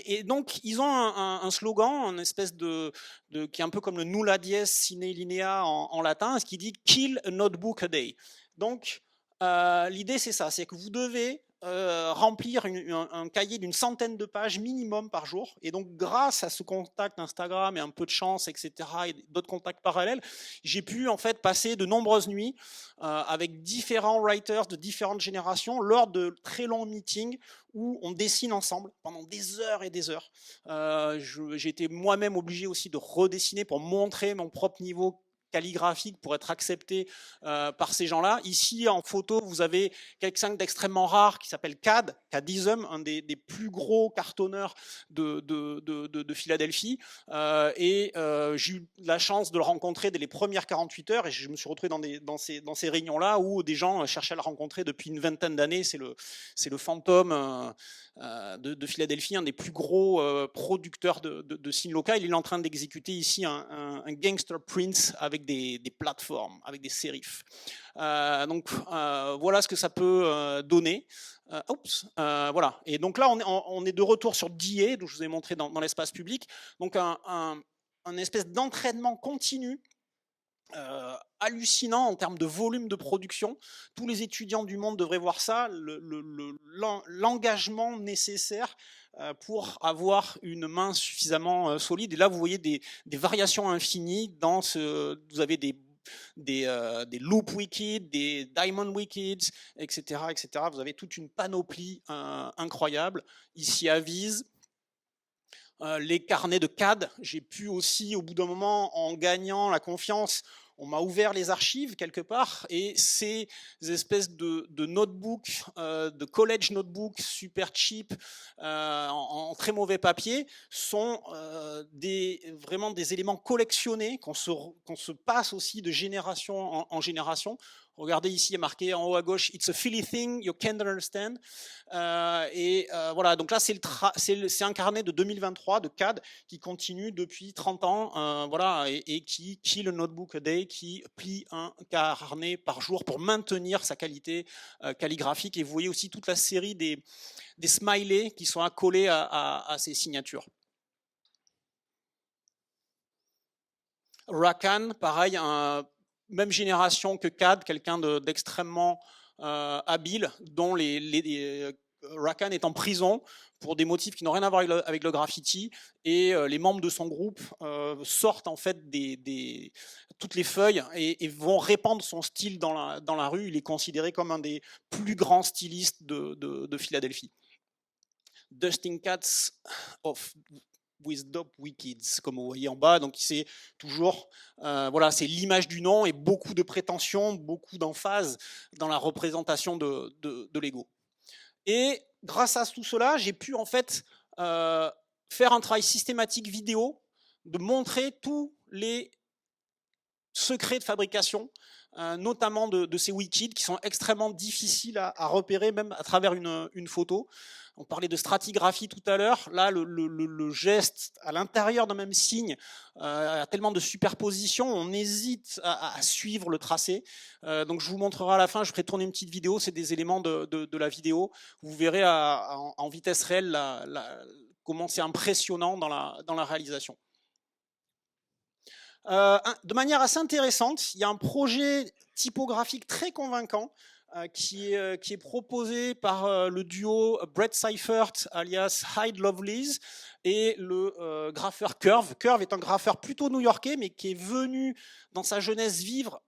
Et donc, ils ont un slogan, une espèce qui est un peu comme le nulla dies sine linea en latin, ce qui dit « kill a notebook a day ». Donc, l'idée c'est ça, c'est que vous devez remplir un cahier d'une centaine de pages minimum par jour. Et donc, grâce à ce contact Instagram et un peu de chance, etc., et d'autres contacts parallèles, j'ai pu en fait passer de nombreuses nuits avec différents writers de différentes générations lors de très longs meetings où on dessine ensemble pendant des heures et des heures. J'ai été moi-même obligé aussi de redessiner pour montrer mon propre niveau calligraphique pour être accepté par ces gens-là. Ici, en photo, vous avez quelqu'un d'extrêmement rare qui s'appelle Cadism, un des plus gros cartonneurs de Philadelphie. J'ai eu la chance de le rencontrer dès les premières 48 heures et je me suis retrouvé dans ces réunions-là où des gens cherchaient à le rencontrer depuis une vingtaine d'années. C'est le fantôme de Philadelphie, un des plus gros producteurs de signes locaux. Il est en train d'exécuter ici un gangster prince avec des plateformes, avec des sérifs. Donc voilà ce que ça peut donner. Voilà. Et donc là, on est de retour sur DA, dont je vous ai montré dans l'espace public. Donc un espèce d'entraînement continu. Hallucinant en termes de volume de production. Tous les étudiants du monde devraient voir ça, l'engagement nécessaire pour avoir une main suffisamment solide. Et là, vous voyez des variations infinies. Vous avez des loop wicked, des diamond wicked, etc., etc. Vous avez toute une panoplie incroyable. Ici à Vise, les carnets de CAD, j'ai pu aussi, au bout d'un moment, en gagnant la confiance, on m'a ouvert les archives quelque part, et ces espèces de notebooks, de college notebooks super cheap, en très mauvais papier, sont vraiment des éléments collectionnés qu'on se passe aussi de génération en génération. Regardez ici, il est marqué en haut à gauche, It's a Philly thing, you can't understand. Voilà, donc là, c'est un carnet de 2023 de CAD qui continue depuis 30 ans, voilà, et qui kill a notebook a day, qui plie un carnet par jour pour maintenir sa qualité calligraphique. Et vous voyez aussi toute la série des smileys qui sont accolés à ces signatures. Rakan, pareil, même génération que CAD, quelqu'un d'extrêmement habile, dont Rakan est en prison pour des motifs qui n'ont rien à voir avec le graffiti, et les membres de son groupe sortent en fait toutes les feuilles et vont répandre son style dans la rue. Il est considéré comme un des plus grands stylistes de Philadelphie. Dusting Cats with Dope Wickeds, comme vous voyez en bas. Donc c'est toujours, voilà, c'est l'image du nom et beaucoup de prétention, beaucoup d'emphase dans la représentation de l'ego. Et grâce à tout cela, j'ai pu en fait faire un travail systématique vidéo, de montrer tous les secrets de fabrication, notamment de ces wickeds qui sont extrêmement difficiles à repérer, même à travers une photo. On parlait de stratigraphie tout à l'heure. Là, le geste à l'intérieur d'un même signe a tellement de superposition, on hésite à suivre le tracé. Donc, je vous montrerai à la fin, je ferai tourner une petite vidéo, c'est des éléments de la vidéo. Vous verrez en vitesse réelle comment c'est impressionnant dans la réalisation. De manière assez intéressante, il y a un projet typographique très convaincant qui est proposé par le duo Brett Seifert alias Hyde Lovelace et le graffeur Curve. Curve est un graffeur plutôt new-yorkais mais qui est venu dans sa jeunesse vivre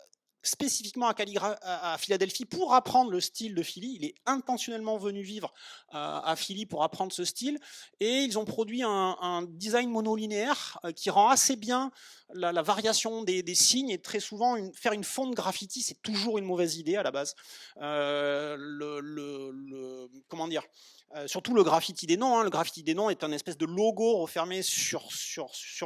spécifiquement à Philadelphie pour apprendre le style de Philly. Il est intentionnellement venu vivre à Philly pour apprendre ce style et ils ont produit un design monolinéaire qui rend assez bien la variation des signes et très souvent faire une fonte graffiti c'est toujours une mauvaise idée à la base. Comment dire, surtout le graffiti des noms. Le graffiti des noms est un espèce de logo refermé sur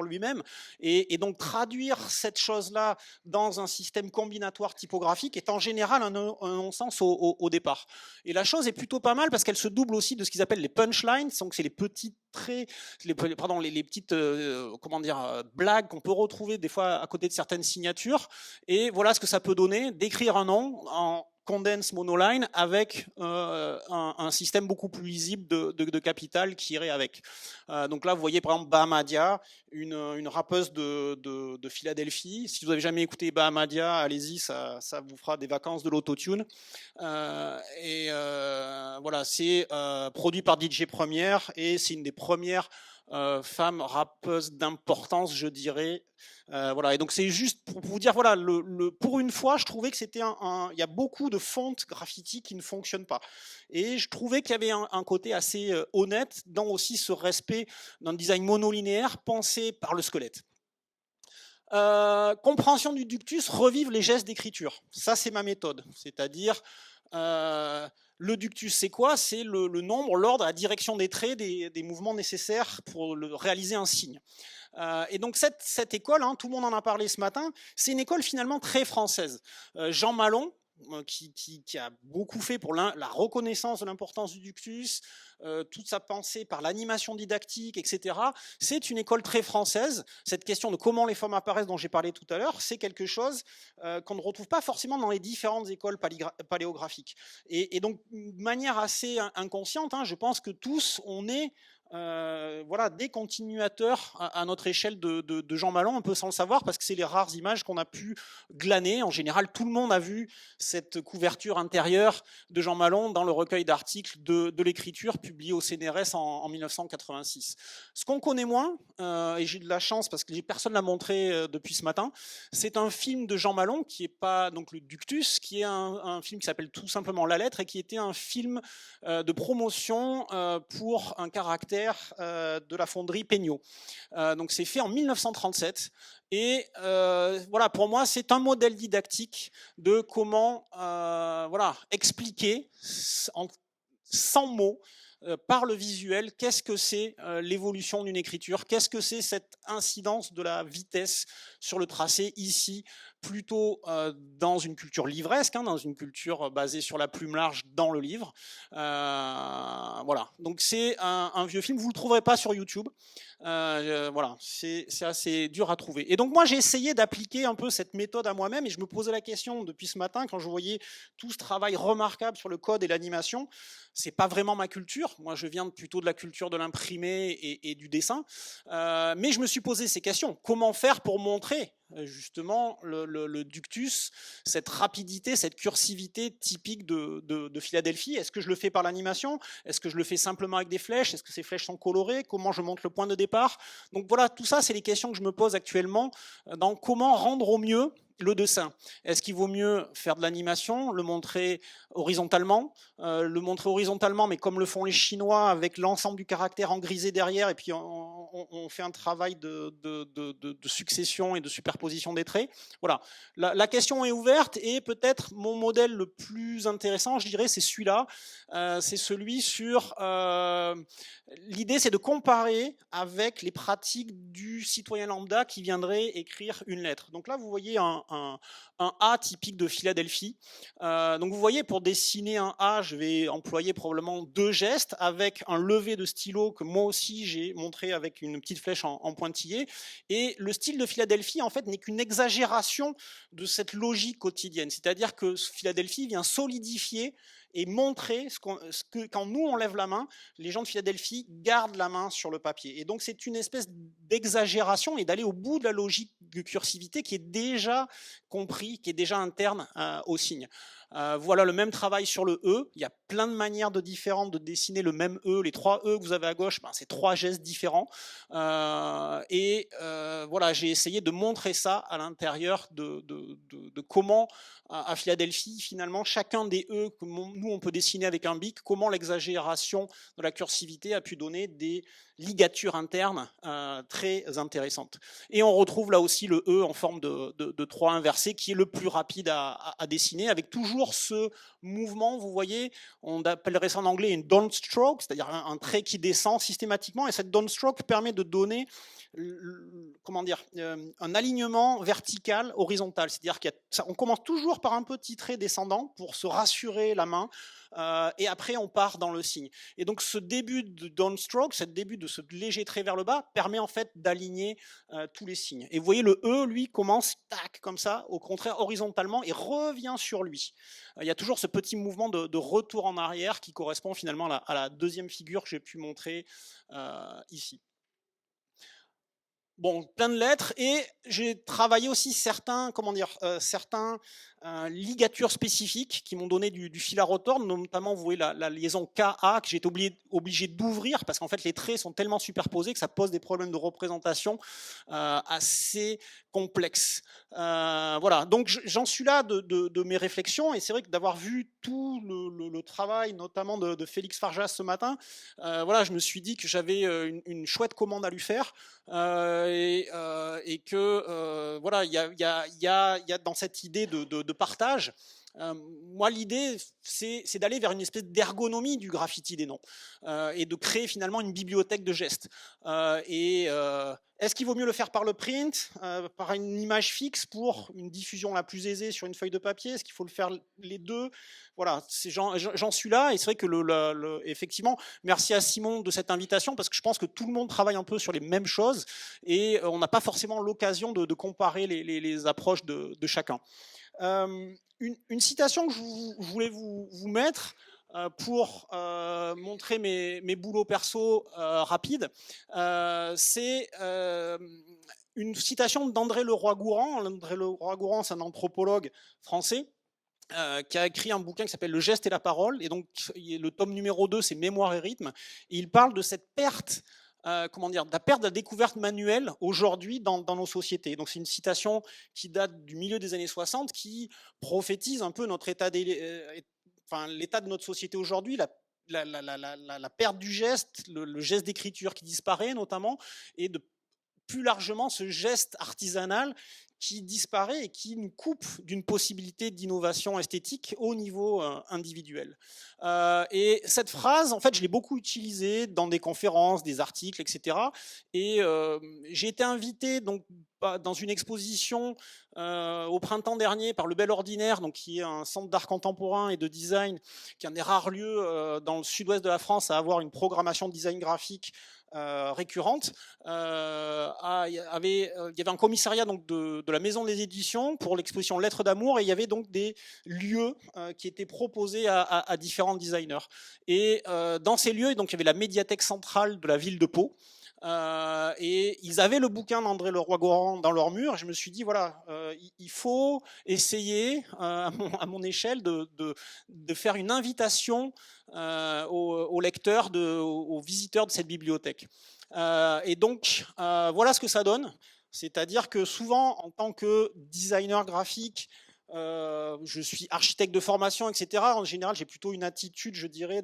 lui-même. Et donc traduire cette chose-là dans un système combinatoire typographique est en général un non-sens au départ. Et la chose est plutôt pas mal parce qu'elle se double aussi de ce qu'ils appellent les punchlines. Donc c'est les petits traits, les petites comment dire, blagues qu'on peut retrouver des fois à côté de certaines signatures. Et voilà ce que ça peut donner d'écrire un nom en condense monoline avec un système beaucoup plus lisible de capital qui irait avec. Donc là, vous voyez par exemple Bahamadia, une rappeuse de Philadelphie. Si vous n'avez jamais écouté Bahamadia, allez-y, ça vous fera des vacances de l'autotune. Voilà, c'est produit par DJ Première et c'est une des premières femmes rappeuses d'importance, je dirais. Voilà, et donc c'est juste pour vous dire, voilà, pour une fois, je trouvais que c'était il y a beaucoup de fontes graffiti qui ne fonctionnent pas. Et je trouvais qu'il y avait un côté assez honnête dans aussi ce respect d'un design monolinéaire pensé par le squelette. Compréhension du ductus, revivre les gestes d'écriture. Ça, c'est ma méthode. C'est-à-dire, le ductus, c'est quoi? C'est le nombre, l'ordre, la direction des traits, des mouvements nécessaires pour réaliser un signe. Et donc cette école, hein, tout le monde en a parlé ce matin, c'est une école finalement très française. Jean Malon, qui a beaucoup fait pour la reconnaissance de l'importance du ductus, toute sa pensée par l'animation didactique, etc. C'est une école très française. Cette question de comment les formes apparaissent dont j'ai parlé tout à l'heure, c'est quelque chose qu'on ne retrouve pas forcément dans les différentes écoles paléographiques. Et donc, de manière assez inconsciente, hein, je pense que tous, on est voilà, des continuateurs à notre échelle de Jean Malon, un peu sans le savoir, parce que c'est les rares images qu'on a pu glaner. En général, tout le monde a vu cette couverture intérieure de Jean Malon dans le recueil d'articles de l'écriture publié au CNRS en 1986. Ce qu'on connaît moins, et j'ai de la chance parce que personne ne l'a montré depuis ce matin, c'est un film de Jean Malon qui n'est pas donc le Ductus, qui est un film qui s'appelle tout simplement La Lettre et qui était un film de promotion pour un caractère de la fonderie Peignot. Donc c'est fait en 1937 et voilà, pour moi c'est un modèle didactique de comment voilà, expliquer sans mots par le visuel, qu'est-ce que c'est l'évolution d'une écriture, qu'est-ce que c'est cette incidence de la vitesse sur le tracé ici, plutôt dans une culture livresque, hein, dans une culture basée sur la plume large dans le livre. Voilà, donc c'est un vieux film, vous ne le trouverez pas sur YouTube. Voilà, c'est assez dur à trouver. Et donc moi j'ai essayé d'appliquer un peu cette méthode à moi-même et je me posais la question depuis ce matin quand je voyais tout ce travail remarquable sur le code et l'animation. C'est pas vraiment ma culture. Moi je viens plutôt de la culture de l'imprimé et du dessin. Mais je me suis posé ces questions. Comment faire pour montrer justement le ductus, cette rapidité, cette cursivité typique de Philadelphie? Est-ce que je le fais par l'animation? Est-ce que je le fais simplement avec des flèches? Est-ce que ces flèches sont colorées? Comment je montre le point de départ? Donc voilà, tout ça, c'est les questions que je me pose actuellement dans comment rendre au mieux le dessin. Est-ce qu'il vaut mieux faire de l'animation, le montrer horizontalement, mais comme le font les Chinois, avec l'ensemble du caractère en grisé derrière, et puis on fait un travail de succession et de superposition des traits. Voilà, la question est ouverte, et peut-être mon modèle le plus intéressant, je dirais, c'est celui-là. C'est celui sur... L'idée, c'est de comparer avec les pratiques du citoyen lambda qui viendrait écrire une lettre. Donc là, vous voyez un A typique de Philadelphie. Donc vous voyez, pour dessiner un A, je vais employer probablement 2 gestes avec un levé de stylo que moi aussi j'ai montré avec une petite flèche en pointillé. Et le style de Philadelphie, en fait, n'est qu'une exagération de cette logique quotidienne. C'est-à-dire que Philadelphie vient solidifier et montrer ce que quand nous on lève la main, les gens de Philadelphie gardent la main sur le papier. Et donc c'est une espèce d'exagération et d'aller au bout de la logique de cursivité qui est déjà compris, qui est déjà interne au signe. Voilà le même travail sur le E. Il y a plein de manières différentes de dessiner le même E. Les 3 E que vous avez à gauche, ben, c'est 3 gestes différents. Voilà, j'ai essayé de montrer ça à l'intérieur de comment, à Philadelphie, finalement, chacun des E que nous, on peut dessiner avec un bic, comment l'exagération de la cursivité a pu donner des ligatures internes très intéressantes. Et on retrouve là aussi le E en forme de 3 inversé qui est le plus rapide à dessiner, avec toujours ce mouvement, vous voyez, on appellerait ça en anglais une downstroke, c'est-à-dire un trait qui descend systématiquement, et cette downstroke permet de donner comment dire, un alignement vertical, horizontal, c'est-à-dire qu'on commence toujours par un petit trait descendant pour se rassurer la main, et après on part dans le signe. Et donc ce début de downstroke, ce début de ce léger trait vers le bas, permet en fait d'aligner tous les signes. Et vous voyez le E, lui, commence tac, comme ça, au contraire horizontalement, et revient sur lui. Il y a toujours ce petit mouvement de retour en arrière qui correspond finalement à la deuxième figure que j'ai pu montrer ici. Bon, plein de lettres, et j'ai travaillé aussi certains ligatures spécifiques qui m'ont donné du fil à retordre, notamment vous voyez la liaison KA que j'ai été obligé d'ouvrir parce qu'en fait les traits sont tellement superposés que ça pose des problèmes de représentation assez complexes. Voilà, donc j'en suis là de mes réflexions, et c'est vrai que d'avoir vu tout le travail notamment de Félix Farjas ce matin, voilà, je me suis dit que j'avais une chouette commande à lui faire. Et que voilà, il y a dans cette idée de partage. Moi, l'idée, c'est d'aller vers une espèce d'ergonomie du graffiti des noms et de créer finalement une bibliothèque de gestes. Est-ce qu'il vaut mieux le faire par le print, par une image fixe pour une diffusion la plus aisée sur une feuille de papier? Est-ce qu'il faut le faire les deux? Voilà, j'en suis là, et c'est vrai que effectivement, merci à Simon de cette invitation, parce que je pense que tout le monde travaille un peu sur les mêmes choses, et on n'a pas forcément l'occasion de comparer les approches de chacun. Une citation que je voulais vous mettre pour montrer mes boulots perso rapides, c'est une citation d'André Leroi-Gourhan. André Leroi-Gourhan, c'est un anthropologue français qui a écrit un bouquin qui s'appelle Le geste et la parole, et donc le tome numéro 2, c'est Mémoire et rythme, et il parle de cette perte de la perte de la découverte manuelle aujourd'hui dans nos sociétés. Donc c'est une citation qui date du milieu des années 60, qui prophétise un peu notre l'état de notre société aujourd'hui, la perte du geste, le geste d'écriture qui disparaît notamment, et plus largement ce geste artisanal qui disparaît et qui nous coupe d'une possibilité d'innovation esthétique au niveau individuel. Et cette phrase, en fait, je l'ai beaucoup utilisée dans des conférences, des articles, etc. Et j'ai été invité donc dans une exposition au printemps dernier par Le Bel Ordinaire, donc qui est un centre d'art contemporain et de design, qui est un des rares lieux dans le sud-ouest de la France à avoir une programmation de design graphique récurrente. Il y avait un commissariat donc de la Maison des Éditions pour l'exposition Lettres d'amour, et il y avait donc des lieux qui étaient proposés à différents designers. Et dans ces lieux, donc, il y avait la médiathèque centrale de la ville de Pau. Et ils avaient le bouquin d'André Leroi-Gourhan dans leur mur. Et je me suis dit, voilà, il faut essayer, à mon échelle, de faire une invitation aux lecteurs, aux visiteurs de cette bibliothèque. Et donc, voilà ce que ça donne. C'est-à-dire que souvent, en tant que designer graphique, je suis architecte de formation, etc. En général, j'ai plutôt une attitude, je dirais,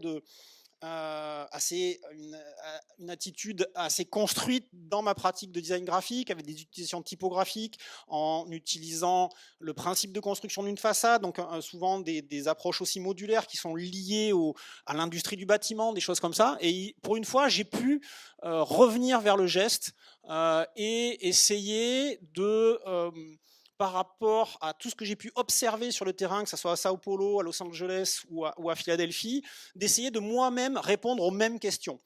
une attitude assez construite dans ma pratique de design graphique, avec des utilisations typographiques, en utilisant le principe de construction d'une façade, donc souvent des approches aussi modulaires qui sont liées à l'industrie du bâtiment, des choses comme ça. Et pour une fois, j'ai pu revenir vers le geste et essayer de par rapport à tout ce que j'ai pu observer sur le terrain, que ce soit à Sao Paulo, à Los Angeles ou à Philadelphie, d'essayer de moi-même répondre aux mêmes questions.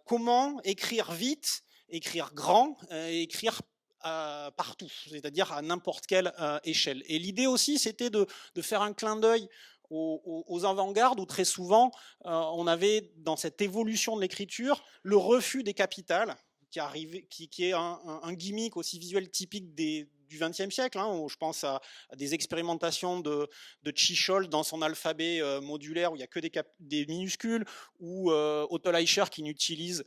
Comment écrire vite, écrire grand, écrire partout, c'est-à-dire à n'importe quelle échelle. Et l'idée aussi, c'était de faire un clin d'œil aux avant-gardes où très souvent on avait dans cette évolution de l'écriture le refus des capitales qui est un gimmick aussi visuel typique du XXe siècle, hein, où je pense à des expérimentations de Chichol dans son alphabet modulaire où il n'y a que des minuscules, ou Otto Leicher qui n'utilise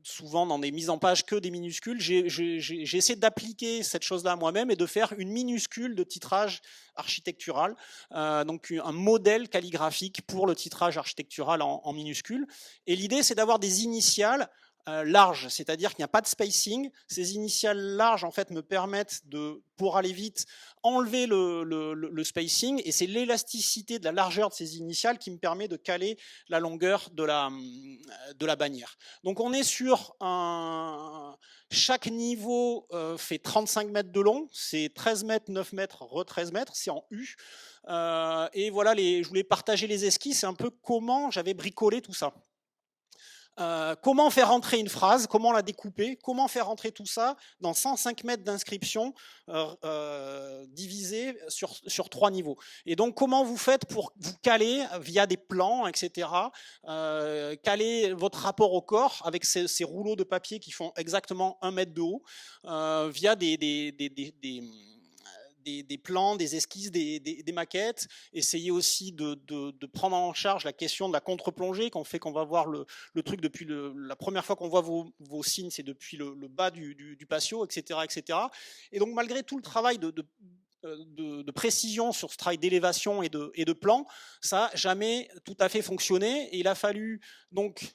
souvent dans des mises en page que des minuscules. J'ai essayé d'appliquer cette chose-là à moi-même et de faire une minuscule de titrage architectural, donc un modèle calligraphique pour le titrage architectural en minuscules. Et l'idée, c'est d'avoir des initiales larges, c'est-à-dire qu'il n'y a pas de spacing. Ces initiales larges en fait me permettent de, pour aller vite, enlever le spacing, et c'est l'élasticité de la largeur de ces initiales qui me permet de caler la longueur de la bannière. Donc on est sur chaque niveau fait 35 mètres de long, c'est 13 mètres, 9 mètres, re 13 mètres, c'est en U. Et voilà, je voulais partager les esquisses, c'est un peu comment j'avais bricolé tout ça. Comment faire rentrer une phrase, comment la découper, comment faire rentrer tout ça dans 105 mètres d'inscription divisé sur 3 niveaux. Et donc, comment vous faites pour vous caler via des plans, etc., caler votre rapport au corps avec ces rouleaux de papier qui font exactement 1 mètre de haut, via des plans, des esquisses, des maquettes, essayer aussi de prendre en charge la question de la contre-plongée, qu'on va voir le truc depuis la première fois qu'on voit vos signes, c'est depuis le bas du patio, etc., etc. Et donc malgré tout le travail de précision sur ce travail d'élévation et de plan, ça n'a jamais tout à fait fonctionné, et il a fallu donc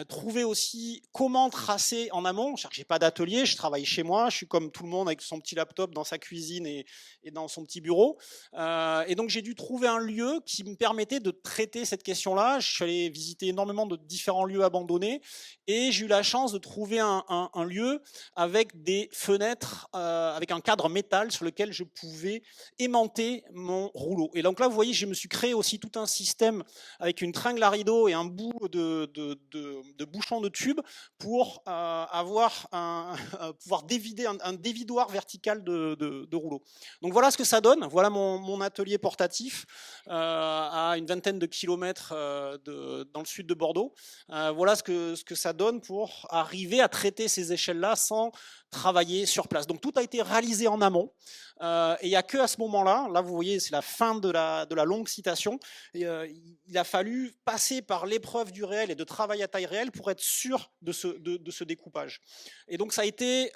trouver aussi comment tracer en amont. Je n'ai pas d'atelier, je travaille chez moi, je suis comme tout le monde avec son petit laptop dans sa cuisine et dans son petit bureau. Et donc j'ai dû trouver un lieu qui me permettait de traiter cette question-là. Je suis allé visiter énormément de différents lieux abandonnés et j'ai eu la chance de trouver un lieu avec des fenêtres, avec un cadre métal sur lequel je pouvais aimanter mon rouleau. Et donc là, vous voyez, je me suis créé aussi tout un système avec une tringle à rideau et un bout de bouchon de tube pour pouvoir dévider un dévidoir vertical de rouleau. Donc voilà ce que ça donne. Voilà mon atelier portatif à une vingtaine de kilomètres dans le sud de Bordeaux. Voilà ce que ça donne pour arriver à traiter ces échelles-là sans travailler sur place. Donc tout a été réalisé en amont. Et il n'y a que à ce moment-là, là vous voyez, c'est la fin de la longue citation, et, il a fallu passer par l'épreuve du réel et de travail à taille réelle pour être sûr de ce découpage. Et donc ça a été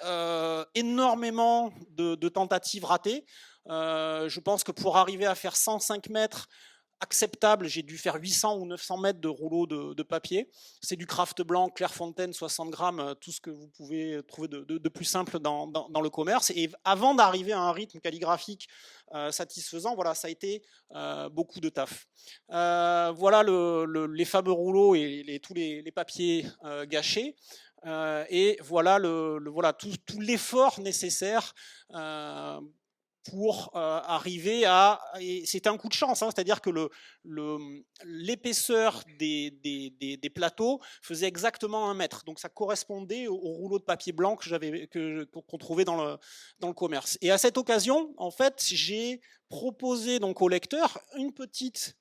énormément de tentatives ratées. Je pense que pour arriver à faire 105 mètres acceptable, j'ai dû faire 800 ou 900 mètres de rouleau de papier. C'est du craft blanc, Clairefontaine, 60 grammes, tout ce que vous pouvez trouver de plus simple dans le commerce. Et avant d'arriver à un rythme calligraphique satisfaisant, voilà, ça a été beaucoup de taf. Voilà les fameux rouleaux et tous les papiers gâchés. Et voilà, voilà tout l'effort nécessaire pour arriver à... C'était un coup de chance, hein, c'est-à-dire que l'épaisseur des plateaux faisait exactement 1 mètre. Donc ça correspondait au rouleau de papier blanc qu'on trouvait dans le commerce. Et à cette occasion, en fait, j'ai proposé donc au lecteur une petite...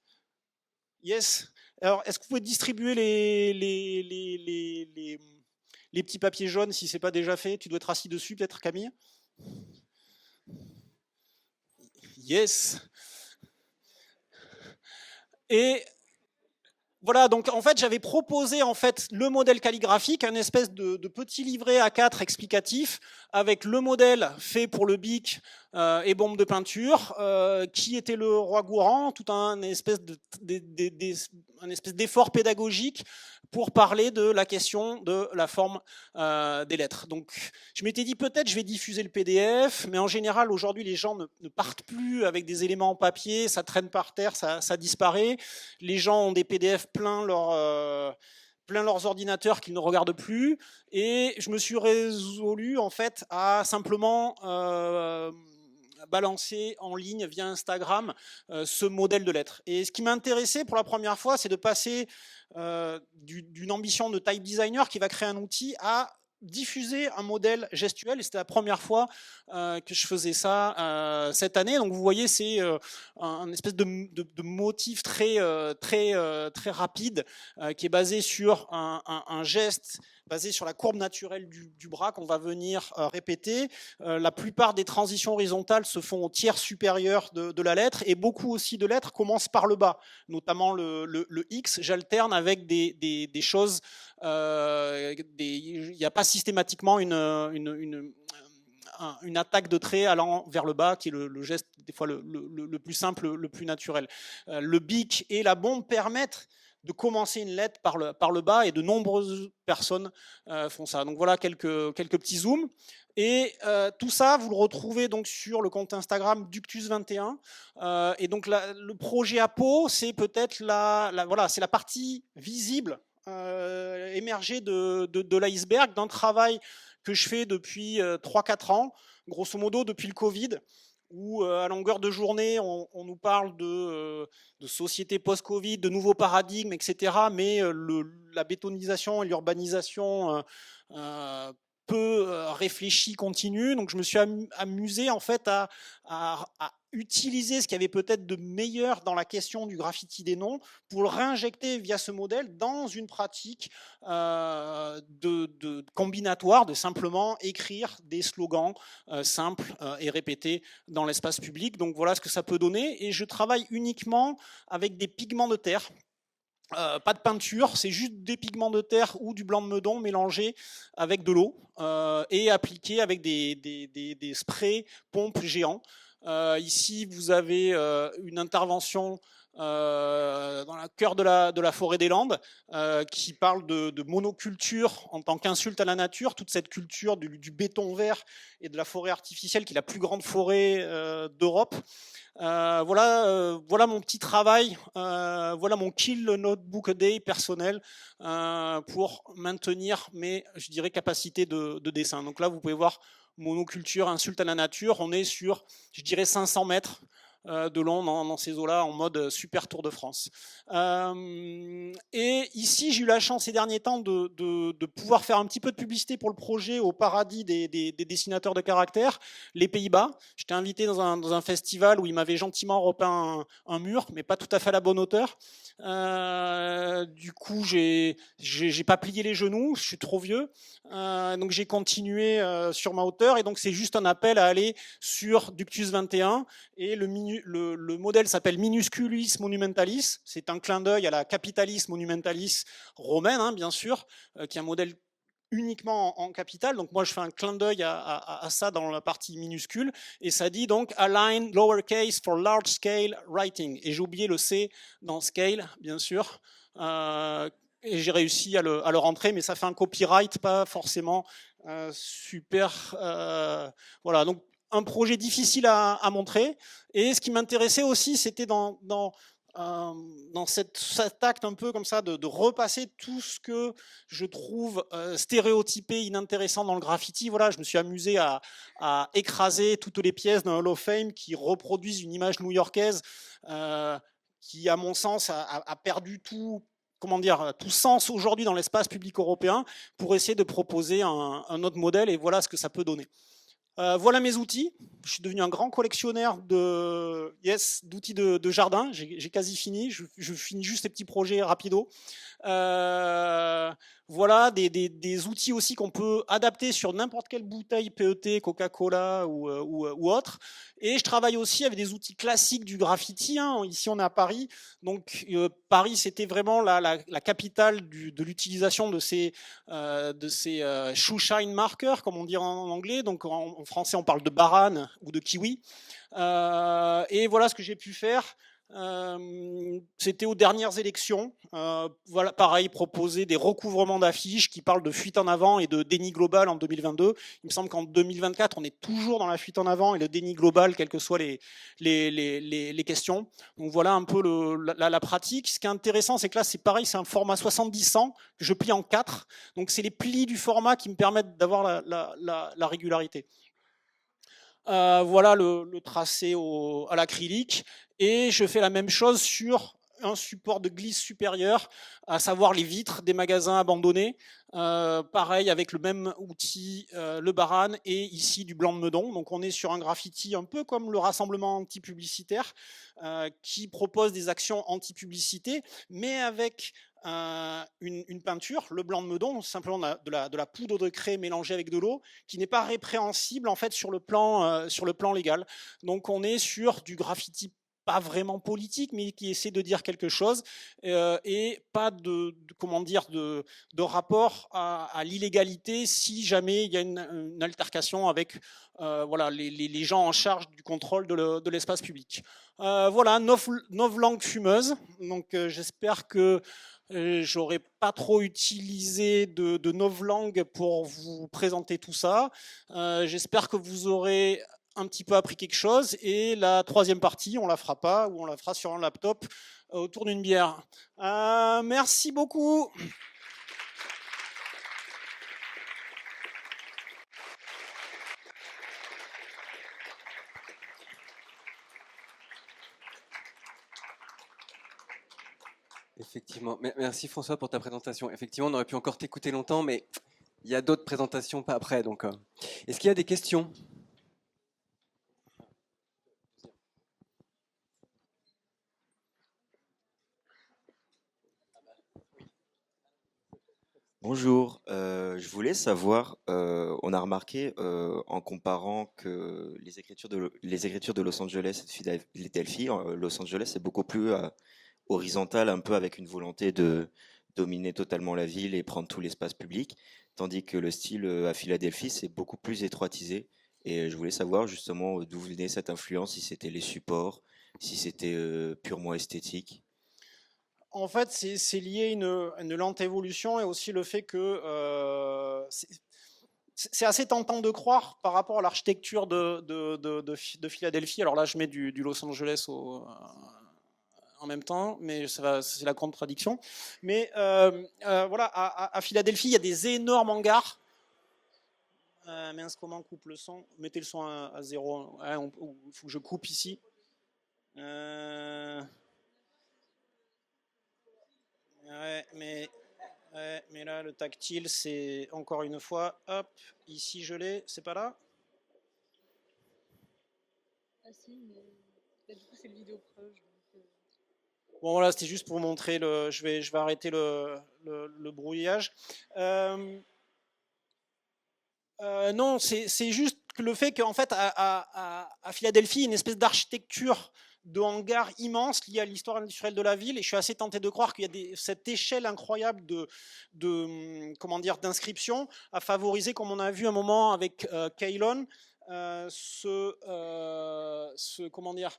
Yes. Alors, est-ce que vous pouvez distribuer les petits papiers jaunes si ce n'est pas déjà fait? Tu dois être assis dessus, peut-être, Camille? Yes. Et voilà, donc en fait j'avais proposé en fait le modèle calligraphique, un espèce de petit livret A4 explicatif avec le modèle fait pour le bic et bombe de peinture, qui était le roi Gourand, tout un espèce d'effort pédagogique pour parler de la question de la forme des lettres. Donc je m'étais dit peut-être je vais diffuser le PDF, mais en général aujourd'hui les gens ne partent plus avec des éléments en papier, ça traîne par terre, ça disparaît. Les gens ont des PDF plein leurs ordinateurs qu'ils ne regardent plus, et je me suis résolu en fait à simplement balancer en ligne via Instagram ce modèle de lettres. Et ce qui m'intéressait pour la première fois, c'est de passer d'une ambition de type designer qui va créer un outil à diffuser un modèle gestuel, et c'était la première fois que je faisais ça cette année. Donc vous voyez, c'est un espèce de motif très rapide qui est basé sur un geste basé sur la courbe naturelle du bras qu'on va venir répéter. La plupart des transitions horizontales se font au tiers supérieur de la lettre, et beaucoup aussi de lettres commencent par le bas, notamment le X. J'alterne avec des choses, il n'y a pas systématiquement une attaque de trait allant vers le bas, qui est le geste des fois le plus simple, le plus naturel. Le bic et la bombe permettent de commencer une lettre par le bas, et de nombreuses personnes font ça. Donc voilà quelques petits zooms. Et tout ça, vous le retrouvez donc sur le compte Instagram Ductus21. Et donc le projet Apo, c'est peut-être voilà, c'est la partie visible émergée de l'iceberg, d'un travail que je fais depuis 3-4 ans, grosso modo depuis le Covid, où à longueur de journée, on nous parle de société post-Covid, de nouveaux paradigmes, etc. Mais la bétonisation et l'urbanisation peu réfléchie continue. Donc je me suis amusé en fait à utiliser ce qu'il y avait peut-être de meilleur dans la question du graffiti des noms pour le réinjecter via ce modèle dans une pratique de combinatoire, de simplement écrire des slogans simples et répétés dans l'espace public. Donc voilà ce que ça peut donner. Et je travaille uniquement avec des pigments de terre. Pas de peinture, c'est juste des pigments de terre ou du blanc de meudon mélangés avec de l'eau et appliqués avec des sprays pompes géants. Ici, vous avez une intervention dans le cœur de la forêt des Landes qui parle de monoculture en tant qu'insulte à la nature, toute cette culture du béton vert et de la forêt artificielle qui est la plus grande forêt d'Europe. Voilà mon petit travail, voilà mon kill notebook a day personnel pour maintenir mes, je dirais, capacités de dessin. Donc là, vous pouvez voir monoculture, insulte à la nature. On est sur, je dirais, 500 mètres de long dans ces eaux-là, en mode super Tour de France. Et ici, j'ai eu la chance ces derniers temps de pouvoir faire un petit peu de publicité pour le projet au paradis des dessinateurs de caractère, les Pays-Bas. J'étais invité dans un festival où ils m'avaient gentiment repeint un mur, mais pas tout à fait à la bonne hauteur. Du coup, j'ai pas plié les genoux, je suis trop vieux. Donc j'ai continué sur ma hauteur, et donc c'est juste un appel à aller sur Ductus21, et le modèle s'appelle Minusculis Monumentalis. C'est un clin d'œil à la Capitalis Monumentalis romaine, hein, bien sûr, qui est un modèle uniquement en capital. Donc moi je fais un clin d'œil à ça dans la partie minuscule, et ça dit donc align lowercase for large scale writing, et j'ai oublié le C dans scale, bien sûr, et j'ai réussi à le rentrer, mais ça fait un copyright pas forcément super. Voilà, donc un projet difficile à montrer. Et ce qui m'intéressait aussi, c'était dans cet acte un peu comme ça de repasser tout ce que je trouve stéréotypé, inintéressant dans le graffiti. Voilà, je me suis amusé à écraser toutes les pièces d'un Hall of Fame qui reproduisent une image new-yorkaise qui, à mon sens, a perdu tout sens aujourd'hui dans l'espace public européen, pour essayer de proposer un autre modèle. Et voilà ce que ça peut donner. Voilà mes outils. Je suis devenu un grand collectionneur d'outils de jardin. J'ai quasi fini. Je finis juste ces petits projets rapido. Voilà des outils aussi qu'on peut adapter sur n'importe quelle bouteille PET, Coca-Cola ou autre. Et je travaille aussi avec des outils classiques du graffiti. Hein. Ici, on est à Paris. Donc, Paris, c'était vraiment la capitale de l'utilisation de ces shoe shine markers, comme on dit en anglais. Donc, en français, on parle de banane ou de kiwi. Et voilà ce que j'ai pu faire. C'était aux dernières élections. Voilà, pareil, proposer des recouvrements d'affiches qui parlent de fuite en avant et de déni global en 2022. Il me semble qu'en 2024, on est toujours dans la fuite en avant et le déni global, quelles que soient les questions. Donc voilà un peu la pratique. Ce qui est intéressant, c'est que là, c'est pareil, c'est un format 70-100 que je plie en 4. Donc c'est les plis du format qui me permettent d'avoir la régularité. Voilà le tracé à l'acrylique, et je fais la même chose sur un support de glisse supérieur, à savoir les vitres des magasins abandonnés. Pareil avec le même outil, le Baran, et ici du blanc de Meudon. Donc on est sur un graffiti un peu comme le rassemblement anti-publicitaire, qui propose des actions anti-publicité, mais avec une peinture, le blanc de Meudon, simplement de la poudre de craie mélangée avec de l'eau, qui n'est pas répréhensible en fait sur le plan légal. Donc on est sur du graffiti pas vraiment politique, mais qui essaie de dire quelque chose, et pas de rapport à l'illégalité si jamais il y a une altercation avec voilà, les gens en charge du contrôle de l'espace public. Voilà, 9 langues fumeuses. Donc j'espère que j'aurais pas trop utilisé de novlangue pour vous présenter tout ça. J'espère que vous aurez un petit peu appris quelque chose, et la troisième partie, on la fera pas, ou on la fera sur un laptop autour d'une bière. Merci beaucoup. Effectivement. Merci François pour ta présentation. Effectivement, on aurait pu encore t'écouter longtemps, mais il y a d'autres présentations pas après. Donc, est-ce qu'il y a des questions? Bonjour, je voulais savoir, on a remarqué en comparant que les écritures de Los Angeles et de Philadelphie, Los Angeles est beaucoup plus horizontal, un peu avec une volonté de dominer totalement la ville et prendre tout l'espace public, tandis que le style à Philadelphie, c'est beaucoup plus étroitisé. Et je voulais savoir justement d'où venait cette influence, si c'était les supports, si c'était purement esthétique. En fait, c'est lié à une lente évolution, et aussi le fait que c'est assez tentant de croire par rapport à l'architecture de Philadelphie. Alors là, je mets du Los Angeles en même temps, mais c'est la contradiction. Mais voilà, à Philadelphie, il y a des énormes hangars. Mince, comment on coupe le son? Mettez le son à 0. Il faut que je coupe ici. Ouais, mais là, le tactile, c'est encore une fois, hop, ici je l'ai, c'est pas là? Ah si, mais là, du coup c'est le vidéo proche. Bon voilà, c'était juste pour montrer je vais arrêter le brouillage. Non, c'est juste que le fait qu'en fait à Philadelphie, il y a une espèce d'architecture de hangar immense liée à l'histoire industrielle de la ville, et je suis assez tenté de croire qu'il y a cette échelle incroyable comment dire, d'inscription à favoriser, comme on a vu un moment avec Keylon, comment dire,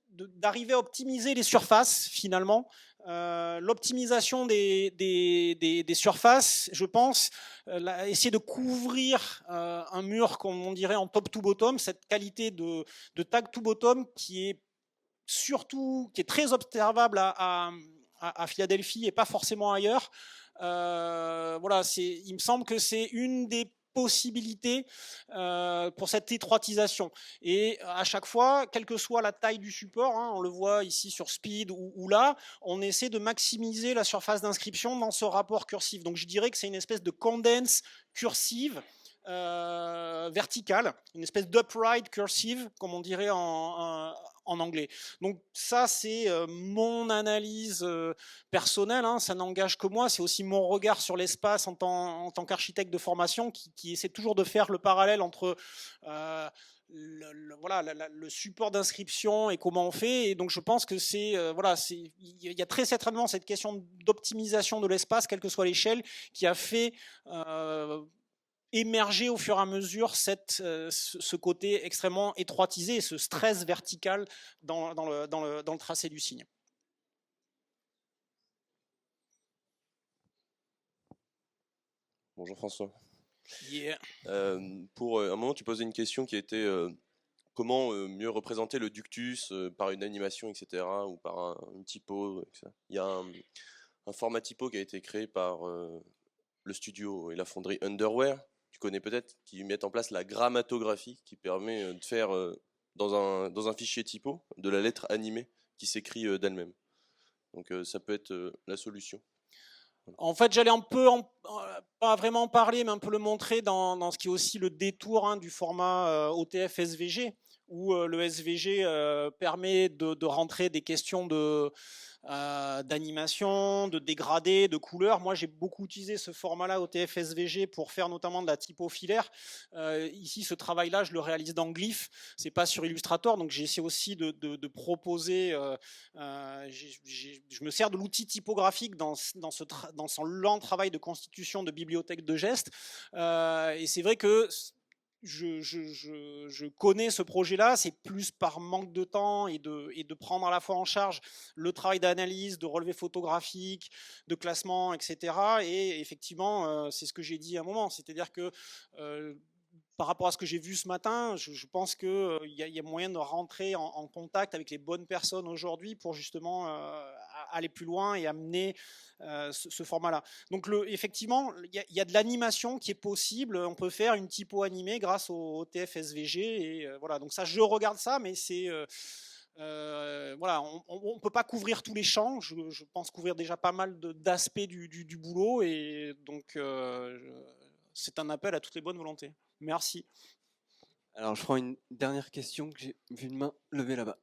d'arriver à optimiser les surfaces finalement. L'optimisation des surfaces, je pense, essayer de couvrir un mur, comme on dirait, en top to bottom, cette qualité de tag to bottom qui est très observable à Philadelphie et pas forcément ailleurs. Voilà, il me semble que c'est une des possibilités pour cette étroitisation. Et à chaque fois, quelle que soit la taille du support, hein, on le voit ici sur Speed ou là, on essaie de maximiser la surface d'inscription dans ce rapport cursif. Donc je dirais que c'est une espèce de condense cursive verticale, une espèce d'upright cursive, comme on dirait en anglais. Donc ça, c'est mon analyse personnelle, hein, ça n'engage que moi, c'est aussi mon regard sur l'espace en tant qu'architecte de formation qui essaie toujours de faire le parallèle entre le support d'inscription et comment on fait. Et donc je pense que il y a très certainement cette question d'optimisation de l'espace, quelle que soit l'échelle, qui a fait émerger au fur et à mesure ce côté extrêmement étroitisé, ce stress vertical dans le tracé du signe. Bonjour François. Yeah. Pour un moment, tu posais une question qui était comment mieux représenter le ductus par une animation, etc., ou par une typo, etc. Il y a un format typo qui a été créé par le studio et la fonderie Underwear, tu connais peut-être, qui mettent en place la grammatographie, qui permet de faire dans un fichier typo de la lettre animée qui s'écrit d'elle-même. Donc ça peut être la solution. En fait, j'allais pas vraiment en parler, mais un peu le montrer dans ce qui est aussi le détour du format OTF SVG, où le SVG permet de rentrer des questions d'animation, de dégradé, de couleurs. Moi, j'ai beaucoup utilisé ce format-là OTF SVG pour faire notamment de la typo filaire. Ici, ce travail-là, je le réalise dans Glyph. C'est pas sur Illustrator, donc j'essaie aussi de proposer. Je me sers de l'outil typographique dans son lent travail de constitution de bibliothèque de gestes. Et c'est vrai que je connais ce projet-là, c'est plus par manque de temps et de prendre à la fois en charge le travail d'analyse, de relevé photographique, de classement, etc. Et effectivement, c'est ce que j'ai dit à un moment, c'est-à-dire que par rapport à ce que j'ai vu ce matin, je pense qu'il y a moyen de rentrer en contact avec les bonnes personnes aujourd'hui pour justement aller plus loin et amener ce format-là. Donc effectivement, il y a de l'animation qui est possible. On peut faire une typo animée grâce au TF-SVG. Et voilà, donc ça, je regarde ça, mais c'est... voilà, on ne peut pas couvrir tous les champs. Je pense couvrir déjà pas mal d'aspects du boulot. Et donc, c'est un appel à toutes les bonnes volontés. Merci. Alors, je prends une dernière question que j'ai vu une main levée là-bas.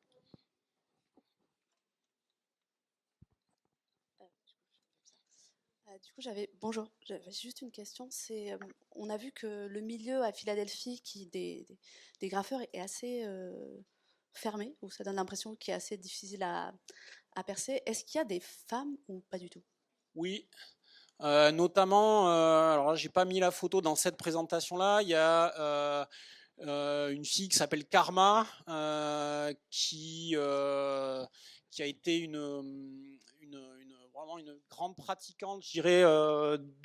Du coup, bonjour, j'avais juste une question. On a vu que le milieu à Philadelphie des graffeurs est assez fermé, ou ça donne l'impression qu'il est assez difficile à percer. Est-ce qu'il y a des femmes ou pas du tout? Oui. Notamment, alors là, j'ai pas mis la photo dans cette présentation-là. Il y a une fille qui s'appelle Karma, qui a été vraiment une grande pratiquante, je dirais,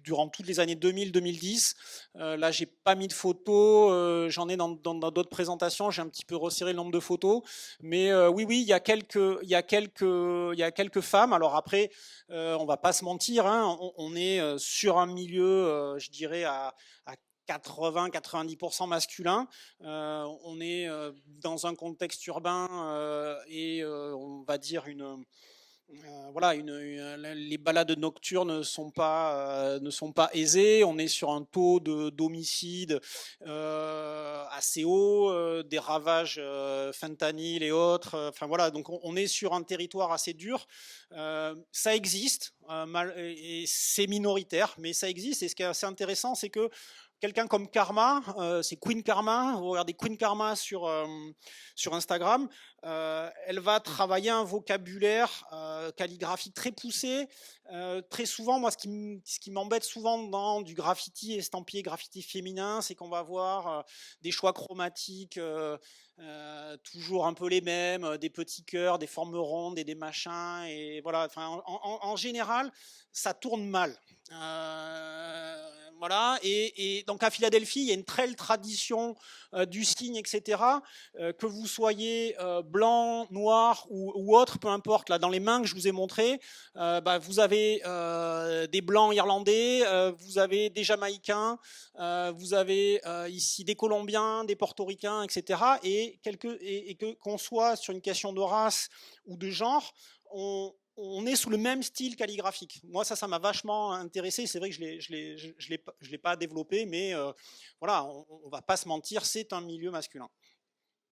durant toutes les années 2000-2010. Là, j'ai pas mis de photos, j'en ai dans d'autres présentations, j'ai un petit peu resserré le nombre de photos. Mais oui, il y a quelques femmes. Alors après, on va pas se mentir, on est sur un milieu, je dirais, à 80-90% masculin. On est dans un contexte urbain et on va dire voilà, les balades nocturnes ne sont pas aisées. On est sur un taux d'homicide assez haut, des ravages fentanyl et autres. Enfin voilà, donc on est sur un territoire assez dur. Ça existe, et c'est minoritaire, mais ça existe. Et ce qui est assez intéressant, c'est que quelqu'un comme Karma, c'est Queen Karma, vous regardez Queen Karma sur Instagram, elle va travailler un vocabulaire calligraphique très poussé. Très souvent, moi, ce qui m'embête souvent dans du graffiti estampillé, graffiti féminin, c'est qu'on va avoir des choix chromatiques toujours un peu les mêmes, des petits cœurs, des formes rondes et des machins. Et voilà, enfin, en général, ça tourne mal. Voilà, et donc à Philadelphie, il y a une très tradition du signe, etc. Que vous soyez blanc, noir ou autre, peu importe. Là, dans les mains que je vous ai montrées, vous avez des blancs irlandais, vous avez des Jamaïcains, vous avez ici des Colombiens, des Portoricains, etc. Et qu'on soit sur une question de race ou de genre, on est sous le même style calligraphique. Moi, ça m'a vachement intéressé. C'est vrai que je l'ai pas développé, mais voilà, on va pas se mentir, c'est un milieu masculin.